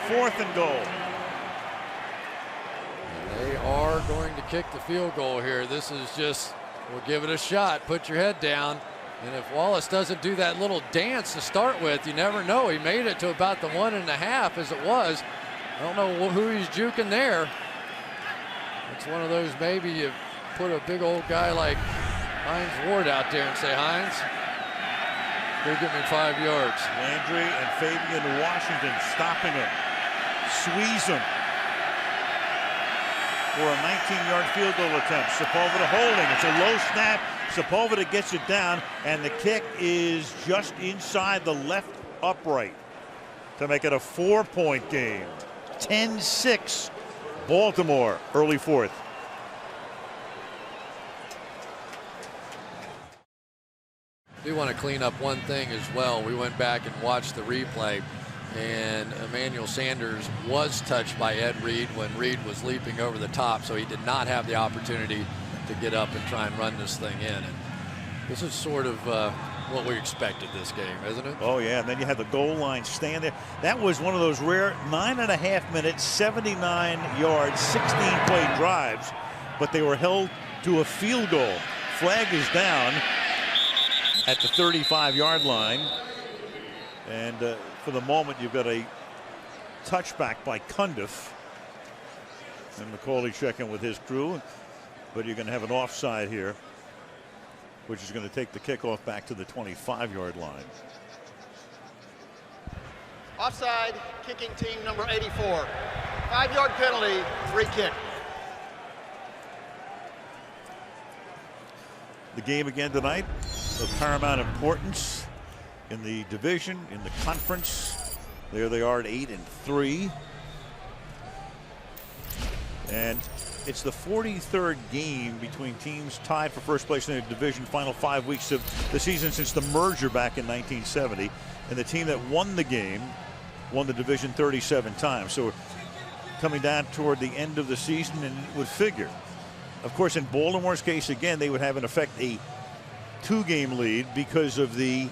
Fourth and goal. And they are going to kick the field goal here. This is just, we'll give it a shot. Put your head down. And if Wallace doesn't do that little dance to start with, you never know. He made it to about the 1.5 as it was. I don't know who he's juking there. It's one of those, maybe you put a big old guy like Hines Ward out there and say, Hines, go get me 5 yards. Landry and Fabian Washington stopping him. Squeeze him for a 19-yard field goal attempt. Sepulveda holding. It's a low snap. Sepulveda gets it down, and the kick is just inside the left upright to make it a 4-point game. 10-6 Baltimore, early fourth. We want to clean up one thing as well. We went back and watched the replay, and Emmanuel Sanders was touched by Ed Reed when Reed was leaping over the top, so he did not have the opportunity to get up and try and run this thing in. And this is sort of what we expected this game, isn't it? Oh, yeah, and then you had the goal line stand there. That was one of those rare 9.5 minutes, 79-yard, 16-play drives, but they were held to a field goal. Flag is down at the 35-yard line, and for the moment you've got a touchback by Cundiff, and McCauley checking with his crew, but you're going to have an offside here, which is going to take the kickoff back to the 25-yard line. Offside, kicking team number 84. 5-yard penalty, free kick. The game again tonight of paramount importance in the division, in the conference. There they are at 8-3. And it's the 43rd game between teams tied for first place in the division, final 5 weeks of the season since the merger back in 1970. And the team that won the game won the division 37 times. So we're coming down toward the end of the season, and it would figure. Of course, in Baltimore's case, again, they would have in effect a 2-game lead because of the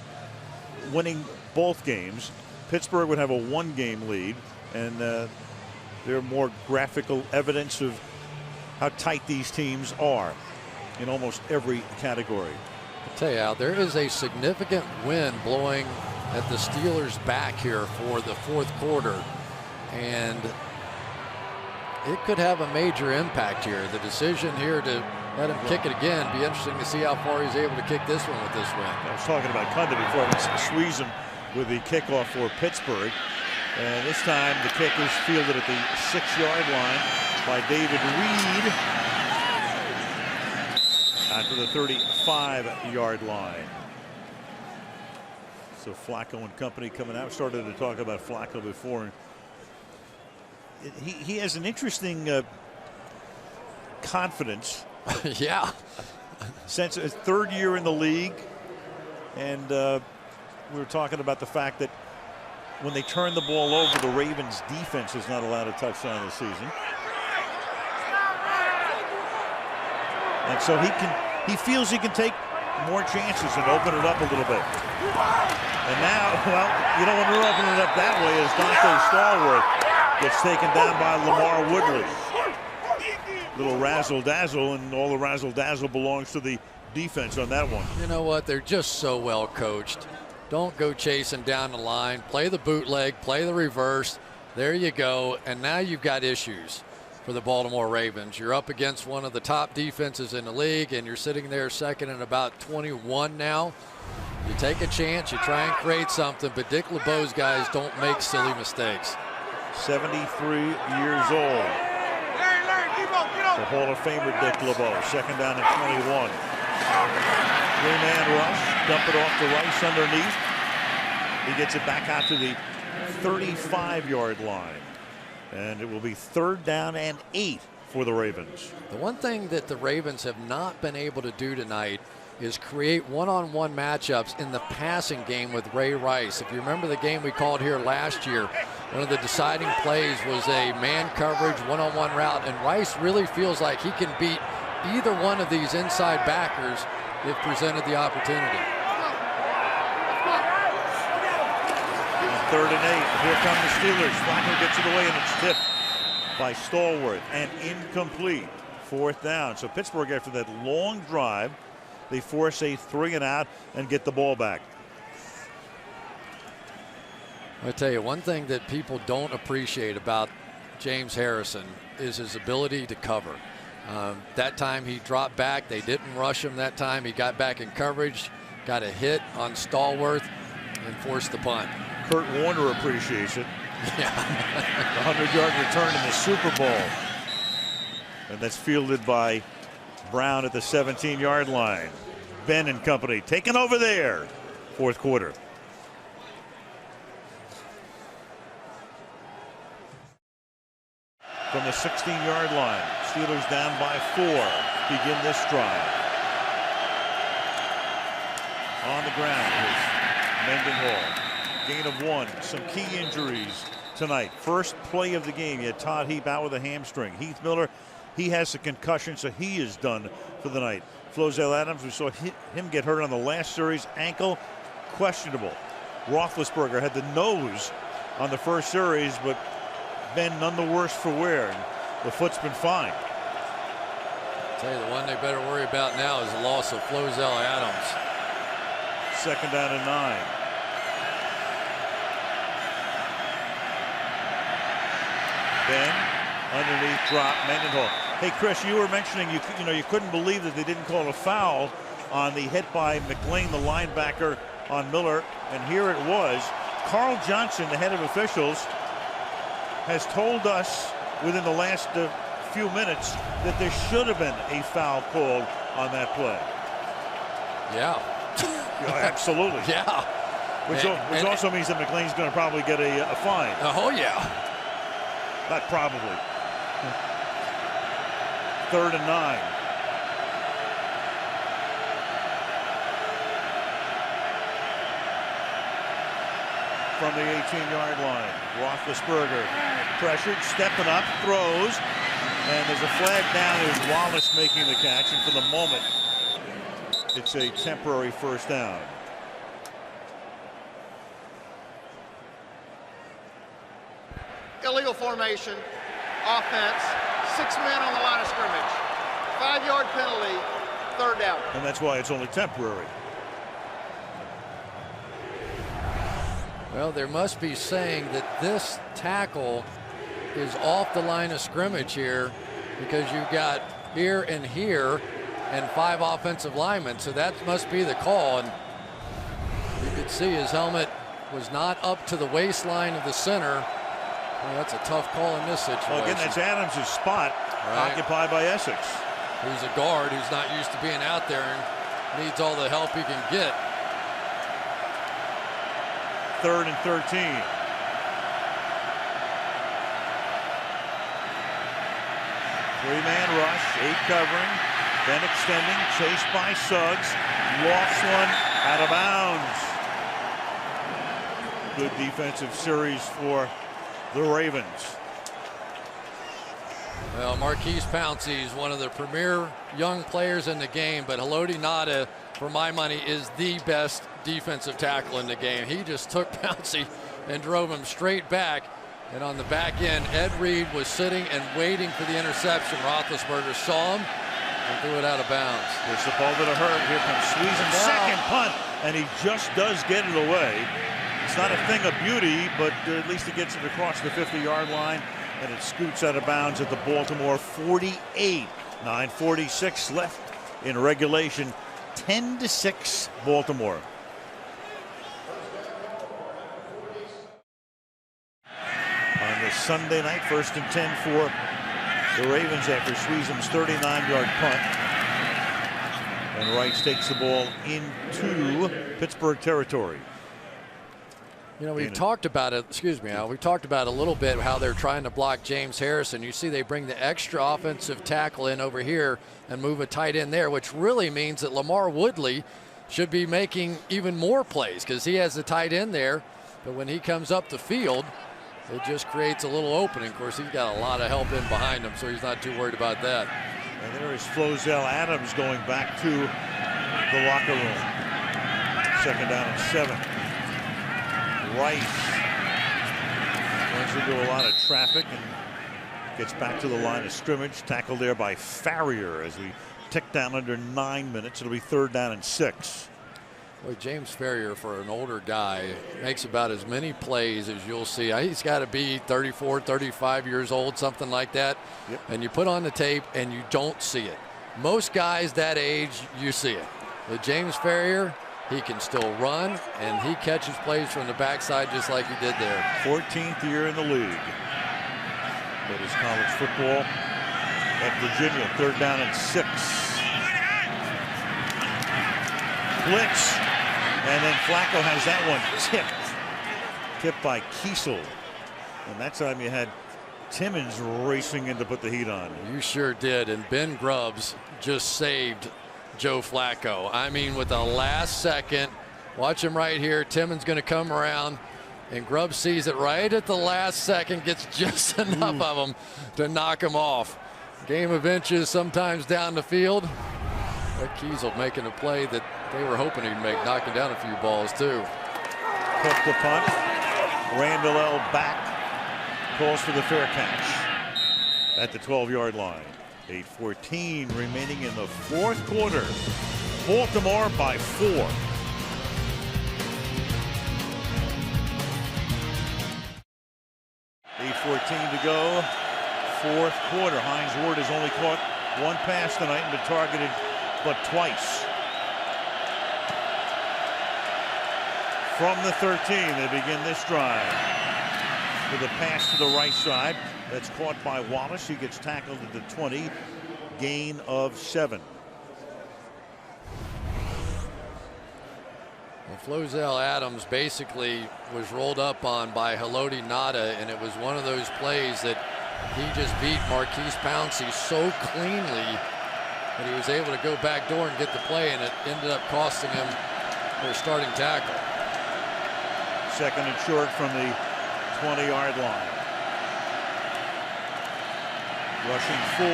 winning both games. Pittsburgh would have a 1-game lead, and there are more graphical evidence of how tight these teams are in almost every category. I'll tell you, Al, there is a significant wind blowing at the Steelers' back here for the fourth quarter, and it could have a major impact here. The decision here to let him kick it again, be interesting to see how far he's able to kick this one with this wind. I was talking about Cundiff before. We squeeze him with the kickoff for Pittsburgh. And this time the kick is fielded at the 6-yard line by David Reed to the 35-yard line. So Flacco and company coming out. Started to talk about Flacco before. He has an interesting confidence. Yeah. Since his 3rd year in the league. And we were talking about the fact that when they turn the ball over, the Ravens defense is not allowed a touchdown this season. And so he feels he can take more chances and open it up a little bit. And now, well, you don't want to open it up that way as Dante Stallworth gets taken down by Lamar Woodley. Little razzle-dazzle, and all the razzle-dazzle belongs to the defense on that one. You know what? They're just so well coached. Don't go chasing down the line. Play the bootleg, play the reverse, There you go. And now you've got issues for the Baltimore Ravens. You're up against one of the top defenses in the league, and you're sitting there second and about 21 now. You take a chance, you try and create something, but Dick LeBeau's guys don't make silly mistakes. 73 years old. The Hall of Famer Dick LeBeau. Second down and 21. Three-man rush. Dump it off to Rice underneath. He gets it back out to the 35-yard line. And it will be 3rd down and 8 for the Ravens. The one thing that the Ravens have not been able to do tonight is create one-on-one matchups in the passing game with Ray Rice. If you remember the game we called here last year, one of the deciding plays was a man coverage one-on-one route, and Rice really feels like he can beat either one of these inside backers if presented the opportunity. 3rd and 8. Here come the Steelers. Flacco gets it away, and it's tipped by Stallworth and incomplete. 4th down. So Pittsburgh, after that long drive, they force a 3-and-out and get the ball back. I tell you, one thing that people don't appreciate about James Harrison is his ability to cover. That time he dropped back. They didn't rush him that time. He got back in coverage, got a hit on Stallworth, and forced the punt. Kurt Warner appreciates it. Yeah. The 100-yard return in the Super Bowl. And that's fielded by Brown at the 17-yard line. Ben and company taking over there. 4th quarter. From the 16-yard line, Steelers down by 4. Begin this drive. On the ground is Mendenhall. Gain of 1. Some key injuries tonight. First play of the game, you had Todd Heap out with a hamstring. Heath Miller, he has a concussion, so he is done for the night. Flozell Adams, we saw him get hurt on the last series. Ankle, questionable. Roethlisberger had the nose on the first series, but been none the worse for wear. And the foot's been fine. I'll tell you, the one they better worry about now is the loss of Flozell Adams. 2nd down and 9. Ben underneath drop. Mendenhall. Hey, Chris, you were mentioning you couldn't believe that they didn't call a foul on the hit by McLean, the linebacker, on Miller, and here it was. Carl Johnson, the head of officials, has told us within the last few minutes that there should have been a foul called on that play. Yeah. Absolutely. Yeah. Which also means that McLean's going to probably get a fine. Oh, yeah. Not probably. 3rd and 9. From the 18-yard line. Roethlisberger pressured, stepping up, throws, and there's a flag down as Wallace making the catch, and for the moment, it's a temporary 1st down. Illegal formation, offense, 6 men on the line of scrimmage, 5-yard penalty, 3rd down. And that's why it's only temporary. Well, there must be saying that this tackle is off the line of scrimmage here, because you've got here and here and 5 offensive linemen, so that must be the call. And you could see his helmet was not up to the waistline of the center. Well, that's a tough call in this situation. Well, again, that's Adams' spot, occupied by Essex. Who's a guard who's not used to being out there and needs all the help he can get. 3rd and 13. Three-man rush, 8 covering, then extending, chased by Suggs, lost one, out of bounds. Good defensive series for the Ravens. Well, Marquise Pouncey is one of the premier young players in the game, but Haloti Ngata, for my money, is the best defensive tackle in the game. He just took Pouncey and drove him straight back. And on the back end, Ed Reed was sitting and waiting for the interception. Roethlisberger saw him and threw it out of bounds. There's the ball to the hurt. Here comes Sweezen, second punt, and he just does get it away. It's not a thing of beauty, but at least it gets it across the 50-yard line, and it scoots out of bounds at the Baltimore 48. 9:46 left in regulation. 10-6 Baltimore. On this Sunday night, 1st and 10 for the Ravens after Sweezum's 39-yard punt. And Rice takes the ball into Pittsburgh territory. You know, we've talked about it, excuse me, Al, we've talked about a little bit how they're trying to block James Harrison. You see they bring the extra offensive tackle in over here and move a tight end there, which really means that Lamar Woodley should be making even more plays because he has the tight end there. But when he comes up the field, it just creates a little opening. Of course, he's got a lot of help in behind him, so he's not too worried about that. And there is Flozell Adams going back to the locker room. 2nd down and 7. Rice runs into a lot of traffic and gets back to the line of scrimmage. Tackled there by Farrier as we tick down under 9 minutes. It'll be 3rd down and 6. Boy, James Farrier, for an older guy, makes about as many plays as you'll see. He's got to be 34, 35 years old, something like that. Yep. And you put on the tape and you don't see it. Most guys that age, you see it. But James Farrier, he can still run, and he catches plays from the backside just like he did there. 14th year in the league. That is college football at Virginia. 3rd down and 6. Blitz. And then Flacco has that one tipped by Kiesel. And that time you had Timmons racing in to put the heat on. You sure did. And Ben Grubbs just saved Joe Flacco. I mean, with the last second, watch him right here. Timmons going to come around, and Grubbs sees it right at the last second, gets just enough of him to knock him off. Game of inches sometimes down the field. That Kiesel making a play that they were hoping he'd make, knocking down a few balls too. Took the punt. Randall L. back. Calls for the fair catch at the 12-yard line. 8:14 remaining in the 4th quarter. Baltimore by 4. .8:14 to go. 4th quarter. Hines Ward has only caught one pass tonight and been targeted but twice. From the 13, they begin this drive with a pass to the right side. That's caught by Wallace. He gets tackled at the 20. Gain of 7. Well, Flozell Adams basically was rolled up on by Haloti Ngata, and it was one of those plays that he just beat Marquise Pouncey so cleanly that he was able to go back door and get the play, and it ended up costing him their starting tackle. 2nd and short from the 20-yard line. Rushing 4.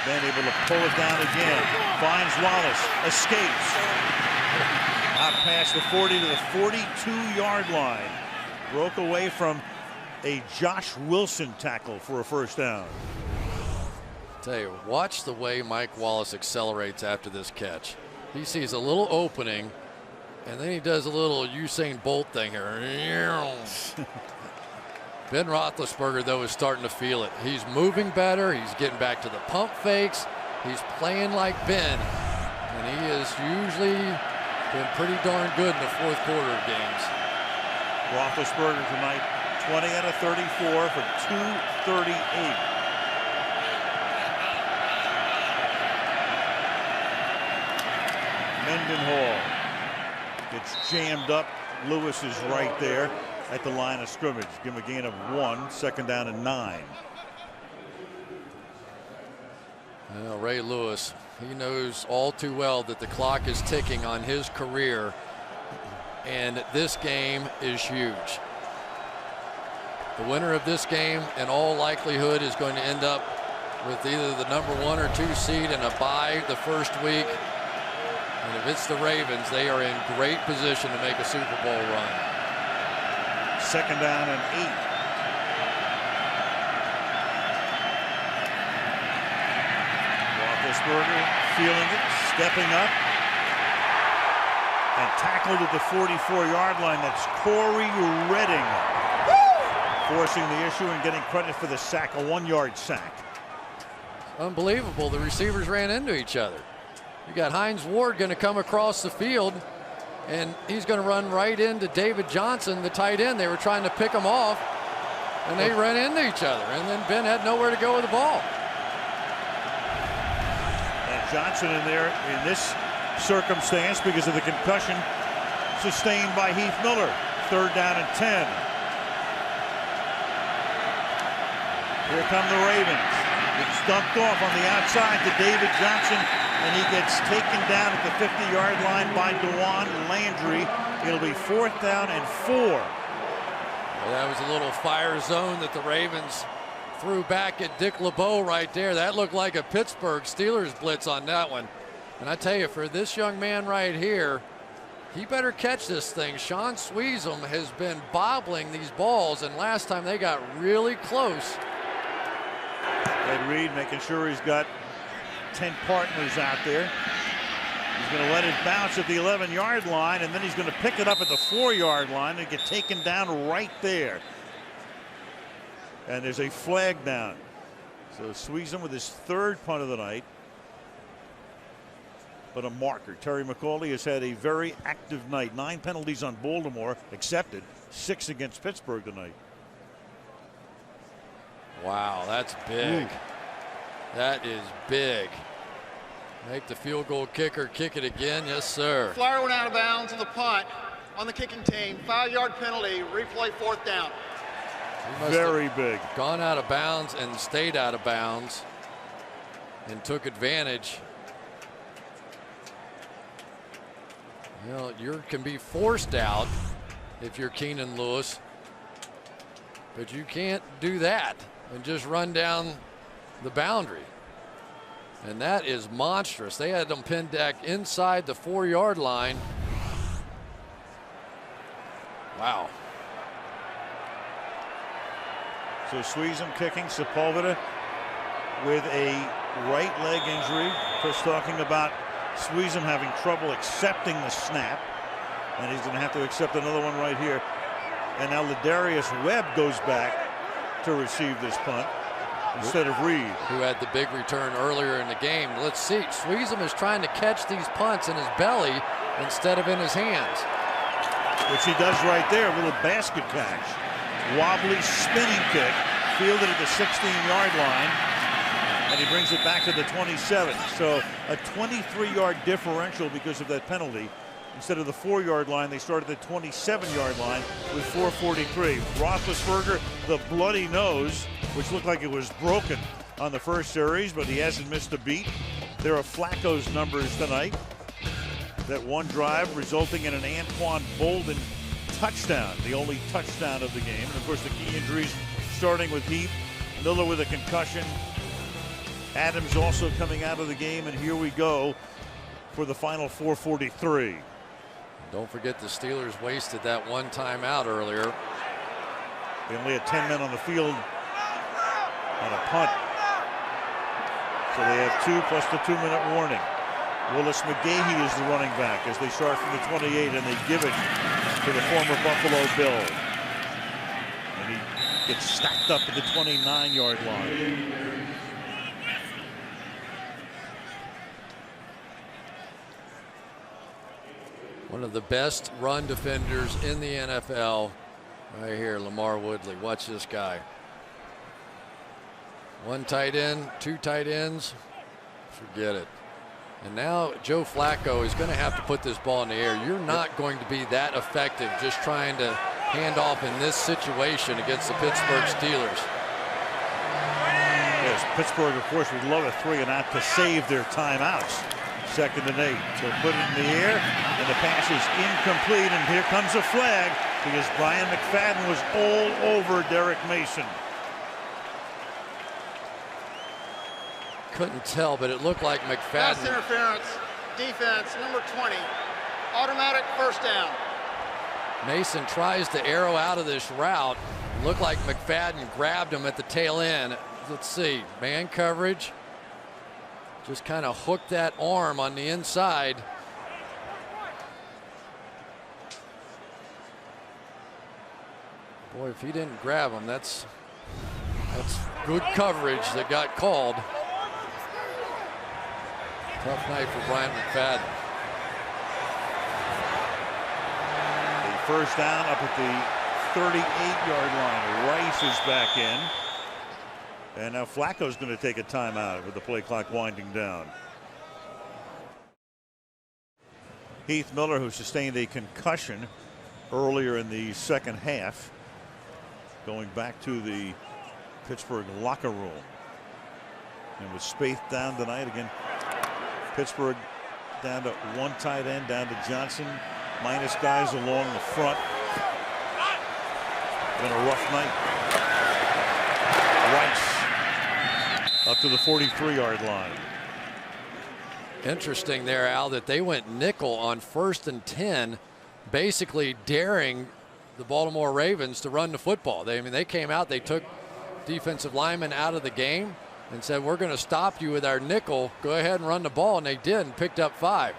Then able to pull it down again. Finds Wallace. Escapes. Out past the 40 to the 42-yard line. Broke away from a Josh Wilson tackle for a 1st down. Tell you, watch the way Mike Wallace accelerates after this catch. He sees a little opening, and then he does a little Usain Bolt thing here. Ben Roethlisberger, though, is starting to feel it. He's moving better. He's getting back to the pump fakes. He's playing like Ben, and he has usually been pretty darn good in the 4th quarter of games. Roethlisberger tonight, 20 out of 34 for 238. Mendenhall gets jammed up. Lewis is right there at the line of scrimmage. Give him a gain of 1. 2nd down and 9. Well, Ray Lewis, he knows all too well that the clock is ticking on his career, and this game is huge. The winner of this game, in all likelihood, is going to end up with either the number 1 or 2 seed and a bye the first week. And if it's the Ravens, they are in great position to make a Super Bowl run. 2nd down and 8. Roethlisberger feeling it, stepping up. And tackled at the 44-yard line. That's Corey Redding. Forcing the issue and getting credit for the sack, a 1-yard sack. Unbelievable. The receivers ran into each other. You got Hines Ward going to come across the field, and he's going to run right into David Johnson, the tight end. They were trying to pick him off, and they ran into each other. And then Ben had nowhere to go with the ball. And Johnson in there in this circumstance because of the concussion sustained by Heath Miller. 3rd down and 10. Here come the Ravens. It's dumped off on the outside to David Johnson, and he gets taken down at the 50-yard line by Dewan Landry. It'll be 4th down and 4. Well, that was a little fire zone that the Ravens threw back at Dick LeBeau right there. That looked like a Pittsburgh Steelers blitz on that one. And I tell you, for this young man right here, he better catch this thing. Sean Sweezum has been bobbling these balls, and last time they got really close. Ed Reed making sure he's got 10 partners out there. He's going to let it bounce at the 11-yard line, and then he's going to pick it up at the 4-yard line and get taken down right there. And there's a flag down. So Sweezum with his 3rd punt of the night. But a marker. Terry McAuley has had a very active night. 9 penalties on Baltimore accepted, 6 against Pittsburgh tonight. Wow, that's big. That is big. Make the field goal kicker kick it again. Yes, sir. Flyer went out of bounds on the punt on the kicking team. 5-yard penalty. Replay 4th down. Very big. Gone out of bounds and stayed out of bounds and took advantage. You know, you can be forced out if you're Keenan Lewis, but you can't do that and just run down the boundary. And that is monstrous. They had them pinned back inside the 4-yard line. Wow. So Sweezum kicking, Sepulveda with a right leg injury. Chris talking about Sweezum having trouble accepting the snap, and he's going to have to accept another one right here. And now Ladarius Webb goes back to receive this punt instead of Reed, who had the big return earlier in the game. Let's see. Sweezum is trying to catch these punts in his belly instead of in his hands, which he does right there. A little basket catch, wobbly spinning kick, fielded at the 16-yard line, and he brings it back to the 27. So a 23-yard differential because of that penalty. Instead of the 4-yard line, they started the 27-yard line with 4:43. Roethlisberger, the bloody nose, which looked like it was broken on the first series, but he hasn't missed a beat. There are Flacco's numbers tonight. That one drive resulting in an Anquan Bolden touchdown, the only touchdown of the game. And of course, the key injuries starting with Heath, Miller with a concussion, Adams also coming out of the game, and here we go for the final 4:43. Don't forget the Steelers wasted that one timeout earlier. They only had 10 men on the field on a punt. So they have 2 plus the 2-minute warning. Willis McGahee is the running back as they start from the 28 and they give it to the former Buffalo Bill. And he gets stacked up at the 29-yard line. One of the best run defenders in the NFL right here, Lamar Woodley. Watch this guy. 1 tight end, 2 tight ends, forget it. And now Joe Flacco is going to have to put this ball in the air. You're not going to be that effective just trying to hand off in this situation against the Pittsburgh Steelers. Yes, Pittsburgh, of course, would love a 3-and-out to save their timeouts. 2nd and 8. So put it in the air, and the pass is incomplete, and here comes a flag because Brian McFadden was all over Derek Mason. Couldn't tell, but it looked like McFadden. Pass interference, defense, number 20. Automatic 1st down. Mason tries to arrow out of this route. Looked like McFadden grabbed him at the tail end. Let's see, man coverage. Just kind of hooked that arm on the inside. Boy, if he didn't grab him, that's good coverage that got called. Tough night for Bryant McFadden. The first down up at the 38-yard line. Rice is back in. And now Flacco's going to take a timeout with the play clock winding down. Heath Miller, who sustained a concussion earlier in the second half, going back to the Pittsburgh locker room. And with Spaeth down tonight again, Pittsburgh down to one tight end, down to Johnson, minus guys along the front. Been a rough night. Rice up to the 43-yard line. Interesting there, Al, that they went nickel on 1st and 10, basically daring the Baltimore Ravens to run the football. They came out, they took defensive linemen out of the game and said, we're going to stop you with our nickel. Go ahead and run the ball, and they did and picked up 5.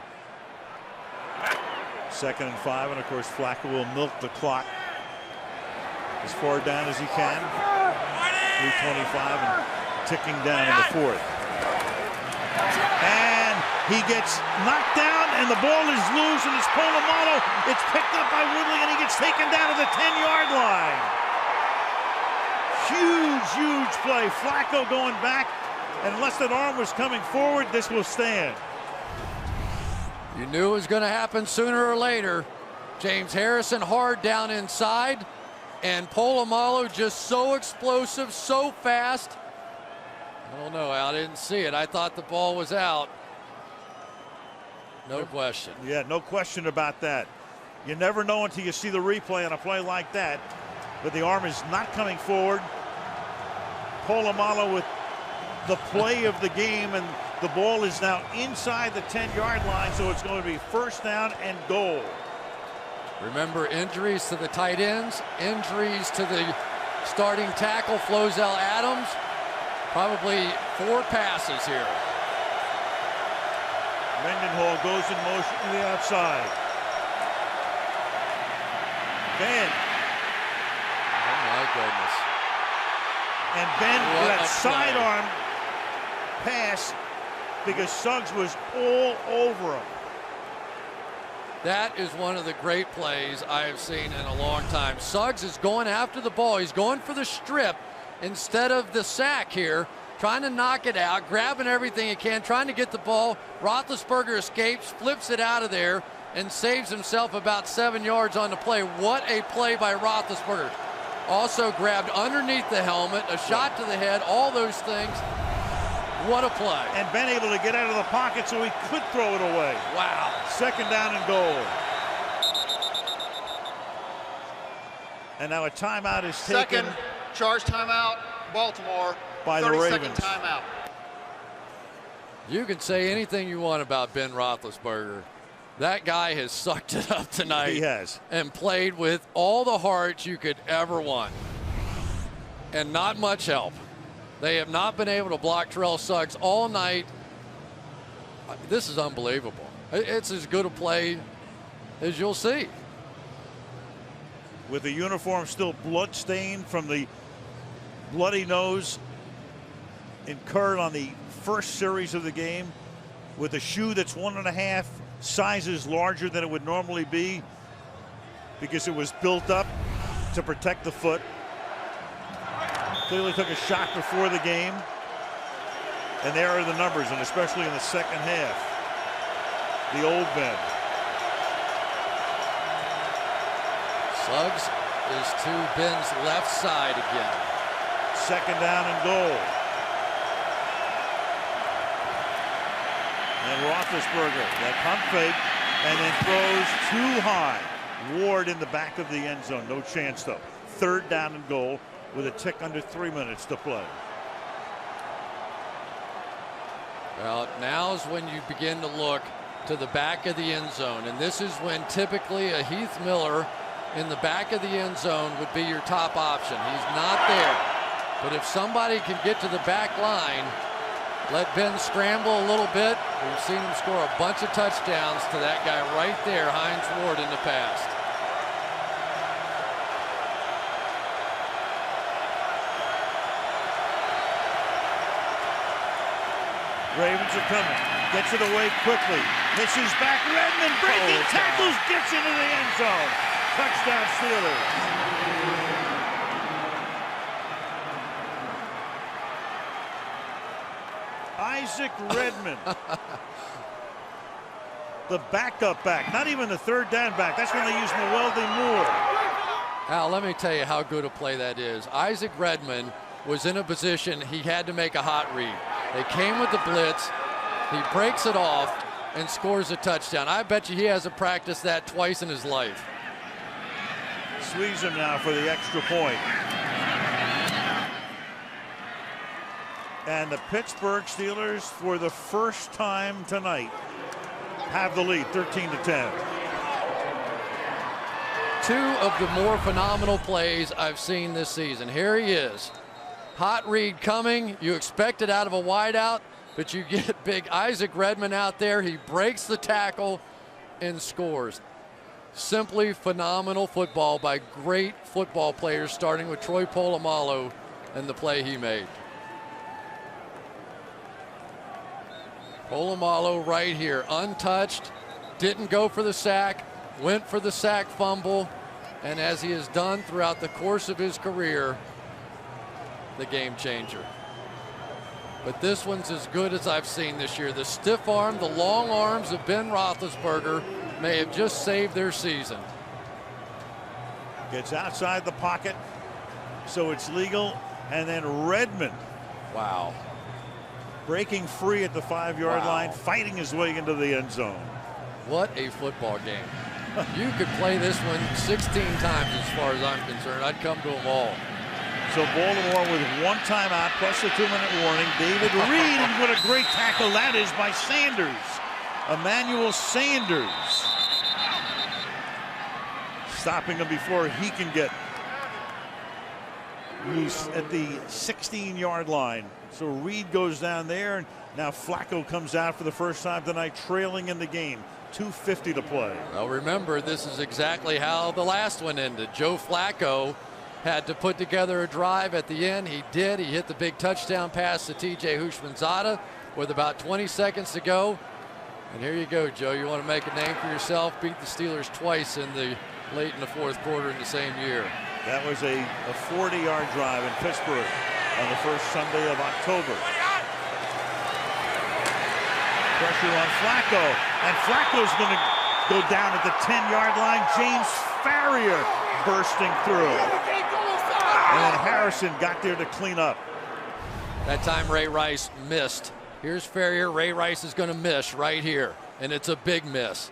2nd and 5, and of course Flacco will milk the clock as far down as he can. 3:25 and ticking down in the 4th. And he gets knocked down, and the ball is loose, and it's Polamalu. It's picked up by Woodley, and he gets taken down to the 10-yard line. Huge play. Flacco going back, and unless that arm was coming forward, this will stand. You knew it was going to happen sooner or later. James Harrison hard down inside, and Polamalu just so explosive, so fast. I don't know, Al, I didn't see it. I thought the ball was out. No question. Yeah, no question about that. You never know until you see the replay on a play like that. But the arm is not coming forward. Polamalu with the play of the game, and the ball is now inside the 10-yard line, so it's going to be 1st down and goal. Remember, injuries to the tight ends, injuries to the starting tackle, Flozell Adams. Probably 4 passes here. Mendenhall goes in motion to the outside. Ben. Oh my goodness. And Ben with that sidearm pass because Suggs was all over him. That is one of the great plays I have seen in a long time. Suggs is going after the ball. He's going for the strip instead of the sack here, trying to knock it out, grabbing everything he can, trying to get the ball. Roethlisberger escapes, flips it out of there, and saves himself about 7 yards on the play. What a play by Roethlisberger. Also grabbed underneath the helmet, a shot to the head, all those things. What a play. And Ben able to get out of the pocket so he could throw it away. Wow. 2nd down and goal. And now a timeout is taken. Second charge timeout, Baltimore. By the Ravens. 30-second timeout. You can say anything you want about Ben Roethlisberger. That guy has sucked it up tonight. He has. And played with all the heart you could ever want. And not much help. They have not been able to block Terrell Suggs all night. This is unbelievable. It's as good a play as you'll see. With the uniform still blood-stained from the bloody nose incurred on the first series of the game, with a shoe that's 1.5 sizes larger than it would normally be because it was built up to protect the foot. Clearly took a shot before the game, and there are the numbers, and especially in the second half. The old Ben. Suggs is to Ben's left side again. 2nd down and goal. And Roethlisberger, that pump fake, and then throws too high. Ward in the back of the end zone. No chance, though. 3rd down and goal with a tick under 3 minutes to play. Well, now's when you begin to look to the back of the end zone. And this is when typically a Heath Miller in the back of the end zone would be your top option. He's not there. But if somebody can get to the back line, let Ben scramble a little bit. We've seen him score a bunch of touchdowns to that guy right there, Hines Ward, in the past. Ravens are coming. Gets it away quickly. Misses back. Redmond breaking tackles. Gets into the end zone. Touchdown Steelers. Isaac Redmond. The backup back. Not even the third down back. That's when they use Mewelde Moore. Al, let me tell you how good a play that is. Isaac Redmond was in a position he had to make a hot read. They came with the blitz. He breaks it off and scores a touchdown. I bet you he hasn't practiced that twice in his life. Squeeze him now for the extra point. And the Pittsburgh Steelers, for the first time tonight, have the lead, 13-10. Two of the more phenomenal plays I've seen this season. Here he is. Hot read coming. You expect it out of a wideout, but you get big Isaac Redmond out there. He breaks the tackle and scores. Simply phenomenal football by great football players, starting with Troy Polamalu and the play he made. Polamalu right here, untouched, didn't go for the sack, went for the sack fumble, and as he has done throughout the course of his career, the game changer. But this one's as good as I've seen this year. The stiff arm, the long arms of Ben Roethlisberger may have just saved their season. Gets outside the pocket, so it's legal, and then Redmond. Wow. Breaking free at the 5-yard line, fighting his way into the end zone. What a football game. You could play this one 16 times as far as I'm concerned. I'd come to them all. So Baltimore with one timeout plus a 2-minute warning. David Reed, and what a great tackle that is by Sanders. Emmanuel Sanders. Stopping him before he can get loose at the 16-yard line. So Reed goes down there, and now Flacco comes out for the first time tonight, trailing in the game. 2:50 to play. Well, remember, this is exactly how the last one ended. Joe Flacco had to put together a drive at the end. He did. He hit the big touchdown pass to T.J. Houshmandzadeh with about 20 seconds to go. And here you go, Joe. You want to make a name for yourself. Beat the Steelers twice late in the fourth quarter in the same year. That was a 40-yard drive in Pittsburgh on the first Sunday of October. Pressure on Flacco, and Flacco's going to go down at the 10-yard line. James Farrior bursting through. And Harrison got there to clean up. That time Ray Rice missed. Here's Farrior. Ray Rice is going to miss right here, and it's a big miss.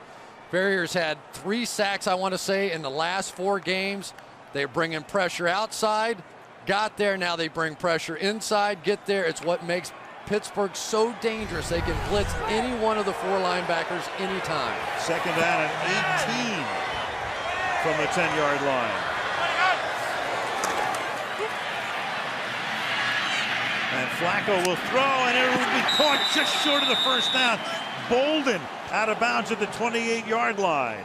Farrier's had 3 sacks, I want to say, in the last 4 games. They're bringing pressure outside. Got there, now they bring pressure inside. Get there. It's what makes Pittsburgh so dangerous. They can blitz any one of the 4 linebackers anytime. Second down and 18 from the 10-yard line. And Flacco will throw, and it will be caught just short of the first down. Bolden out of bounds at the 28-yard line.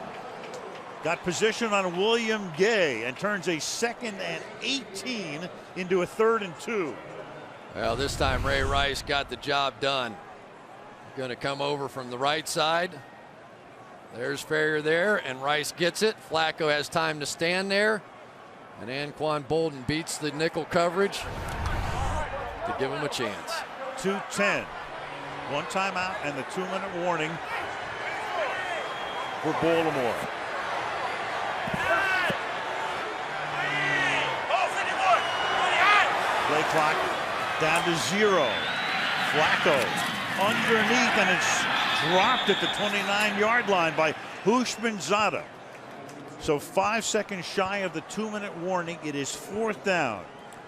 Got position on William Gay and turns a 2nd and 18 into a 3rd and 2. Well, this time Ray Rice got the job done. Going to come over from the right side. There's Farrior there, and Rice gets it. Flacco has time to stand there, and Anquan Bolden beats the nickel coverage to give him a chance. 2:10. 1 timeout and the 2-minute warning for Baltimore. Play clock down to 0. Flacco underneath, and it's dropped at the 29-yard line by Houshmandzadeh. So 5 seconds shy of the 2-minute warning. It is 4th down.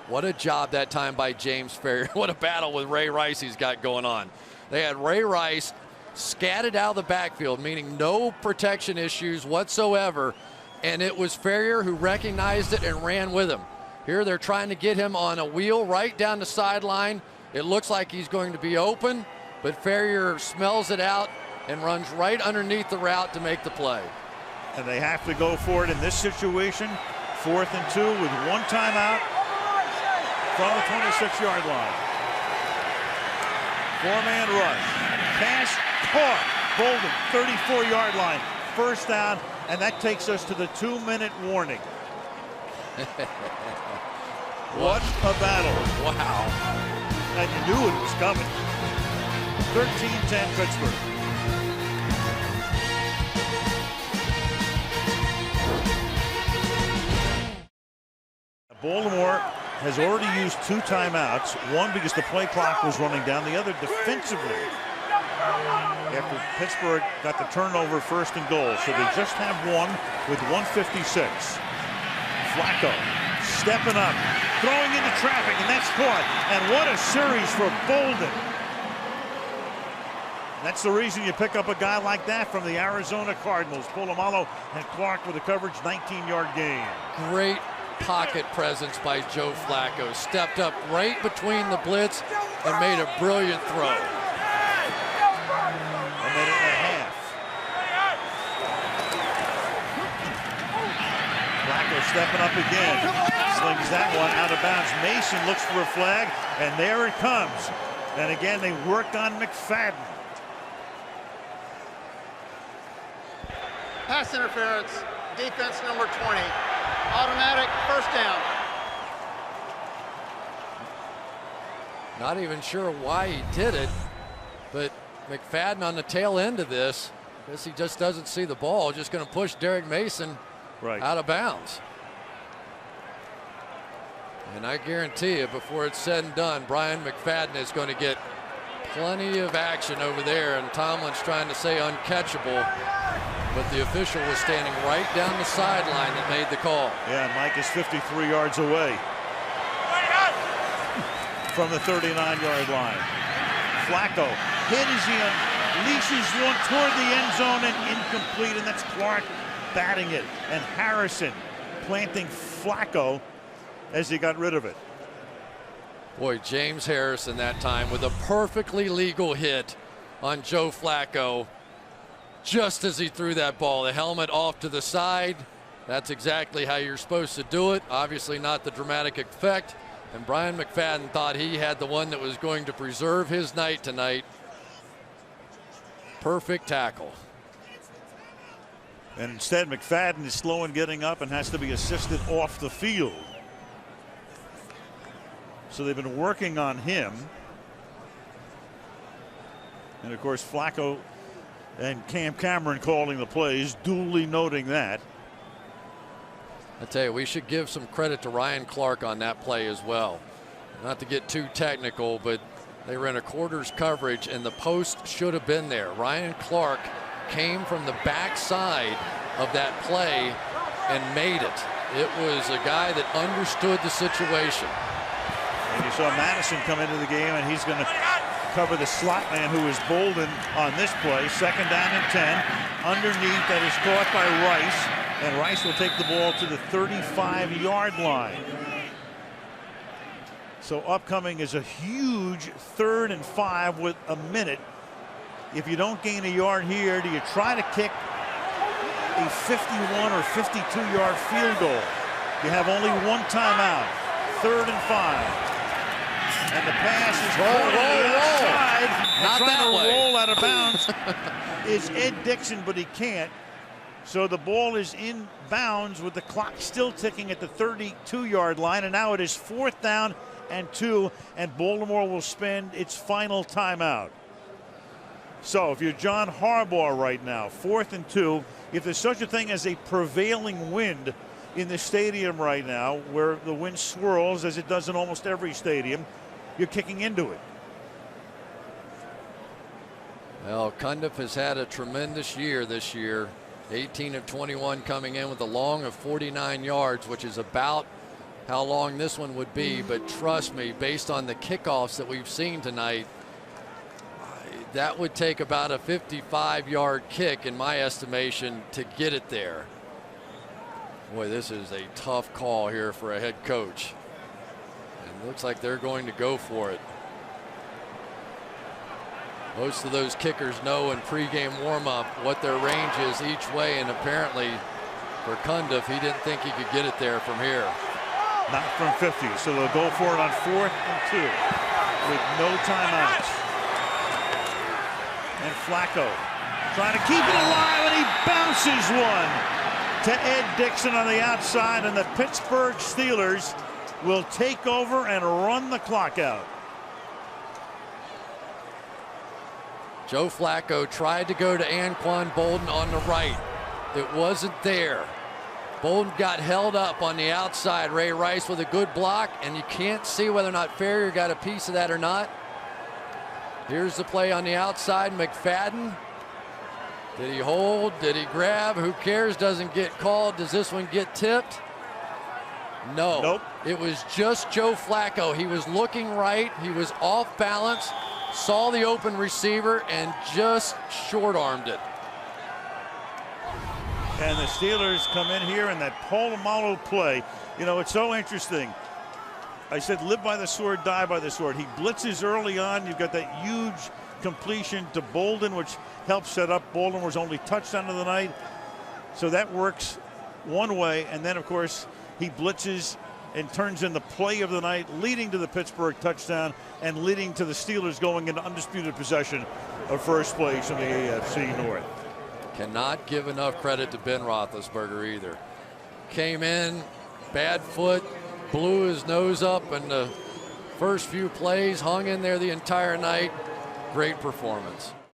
What a job that time by James Farrior. What a battle with Ray Rice he's got going on. They had Ray Rice scattered out of the backfield, meaning no protection issues whatsoever, and it was Farrior who recognized it and ran with him. Here they're trying to get him on a wheel right down the sideline. It looks like he's going to be open, but Farrior smells it out and runs right underneath the route to make the play. And they have to go for it in this situation. 4th and 2 with 1 timeout from the 26-yard line. Four-man rush. Pass caught. Bolden, 34-yard line. First down, and that takes us to the 2-minute warning. What a battle. Wow. And you knew it was coming. 13-10 Pittsburgh. Baltimore has already used 2 timeouts, one because the play clock was running down, the other defensively. After Pittsburgh got the turnover first and goal, so they just have one with 1:56. Flacco stepping up, throwing into traffic, and that's caught. And what a series for Bolden. That's the reason you pick up a guy like that from the Arizona Cardinals. Polamalu and Clark with a coverage 19-yard gain. Great pocket presence by Joe Flacco. Stepped up right between the blitz and made a brilliant throw. A minute and a half. Flacco stepping up again. Slings that one out of bounds. Mason looks for a flag, and there it comes. And again, they worked on McFadden. Pass interference, defense number 20. Automatic first down. Not even sure why he did it, but McFadden on the tail end of this, I guess he just doesn't see the ball, just going to push Derek Mason out of bounds. And I guarantee you, before it's said and done, Brian McFadden is going to get plenty of action over there, and Tomlin's trying to say uncatchable, but the official was standing right down the sideline that made the call. Yeah, Mike is 53 yards away from the 39-yard line. Flacco hit as he unleashes one toward the end zone and incomplete, and that's Clark batting it, and Harrison planting Flacco as he got rid of it. Boy, James Harrison that time with a perfectly legal hit on Joe Flacco just as he threw that ball. The helmet off to the side. That's exactly how you're supposed to do it. Obviously not the dramatic effect. And Brian McFadden thought he had the one that was going to preserve his night tonight. Perfect tackle. And instead, McFadden is slow in getting up and has to be assisted off the field. So they've been working on him. And of course, Flacco and Cam Cameron calling the plays, duly noting that. I tell you, we should give some credit to Ryan Clark on that play as well. Not to get too technical, but they were in a quarters coverage and the post should have been there. Ryan Clark came from the backside of that play and made it. It was a guy that understood the situation. And you saw Madison come into the game, and he's going to cover the slot man who is Bolden on this play. Second down and 10. Underneath, that is caught by Rice, and Rice will take the ball to the 35-yard line. So upcoming is a huge 3rd and 5 with a minute. If you don't gain a yard here, do you try to kick a 51 or 52-yard field goal? You have only one timeout. 3rd and 5. And the pass is outside. Not trying that to way. roll out of bounds is Ed Dixon, but he can't. So the ball is in bounds with the clock still ticking at the 32-yard line. And now it is 4th down and 2. And Baltimore will spend its final timeout. So if you're John Harbaugh right now, 4th and 2, if there's such a thing as a prevailing wind in the stadium right now, where the wind swirls as it does in almost every stadium, you're kicking into it. Well, Cundiff has had a tremendous year this year. 18 of 21 coming in with a long of 49 yards, which is about how long this one would be. But trust me, based on the kickoffs that we've seen tonight, that would take about a 55-yard kick in my estimation to get it there. Boy, this is a tough call here for a head coach. And it looks like they're going to go for it. Most of those kickers know in pregame warm-up what their range is each way, and apparently for Cundiff, he didn't think he could get it there from here. Not from 50, so they'll go for it on 4th and 2 with no timeouts. And Flacco trying to keep it alive, and he bounces one to Ed Dickson on the outside, and the Pittsburgh Steelers will take over and run the clock out. Joe Flacco tried to go to Anquan Bolden on the right. It wasn't there. Bolden got held up on the outside. Ray Rice with a good block, and you can't see whether or not Ferrier got a piece of that or not. Here's the play on the outside. McFadden. Did he hold? Did he grab? Who cares? Doesn't get called. Does this one get tipped? No. Nope. It was just Joe Flacco. He was looking right. He was off balance, saw the open receiver, and just short-armed it. And the Steelers come in here in that Polamalu play. You know, it's so interesting. I said live by the sword, die by the sword. He blitzes early on. You've got that huge completion to Bolden, which helps set up. Bolden was only touchdown of the night. So that works one way. And then, of course, he blitzes and turns in the play of the night, leading to the Pittsburgh touchdown and leading to the Steelers going into undisputed possession of first place in the AFC North. Cannot give enough credit to Ben Roethlisberger either. Came in, bad foot, blew his nose up in the first few plays, hung in there the entire night. Great performance.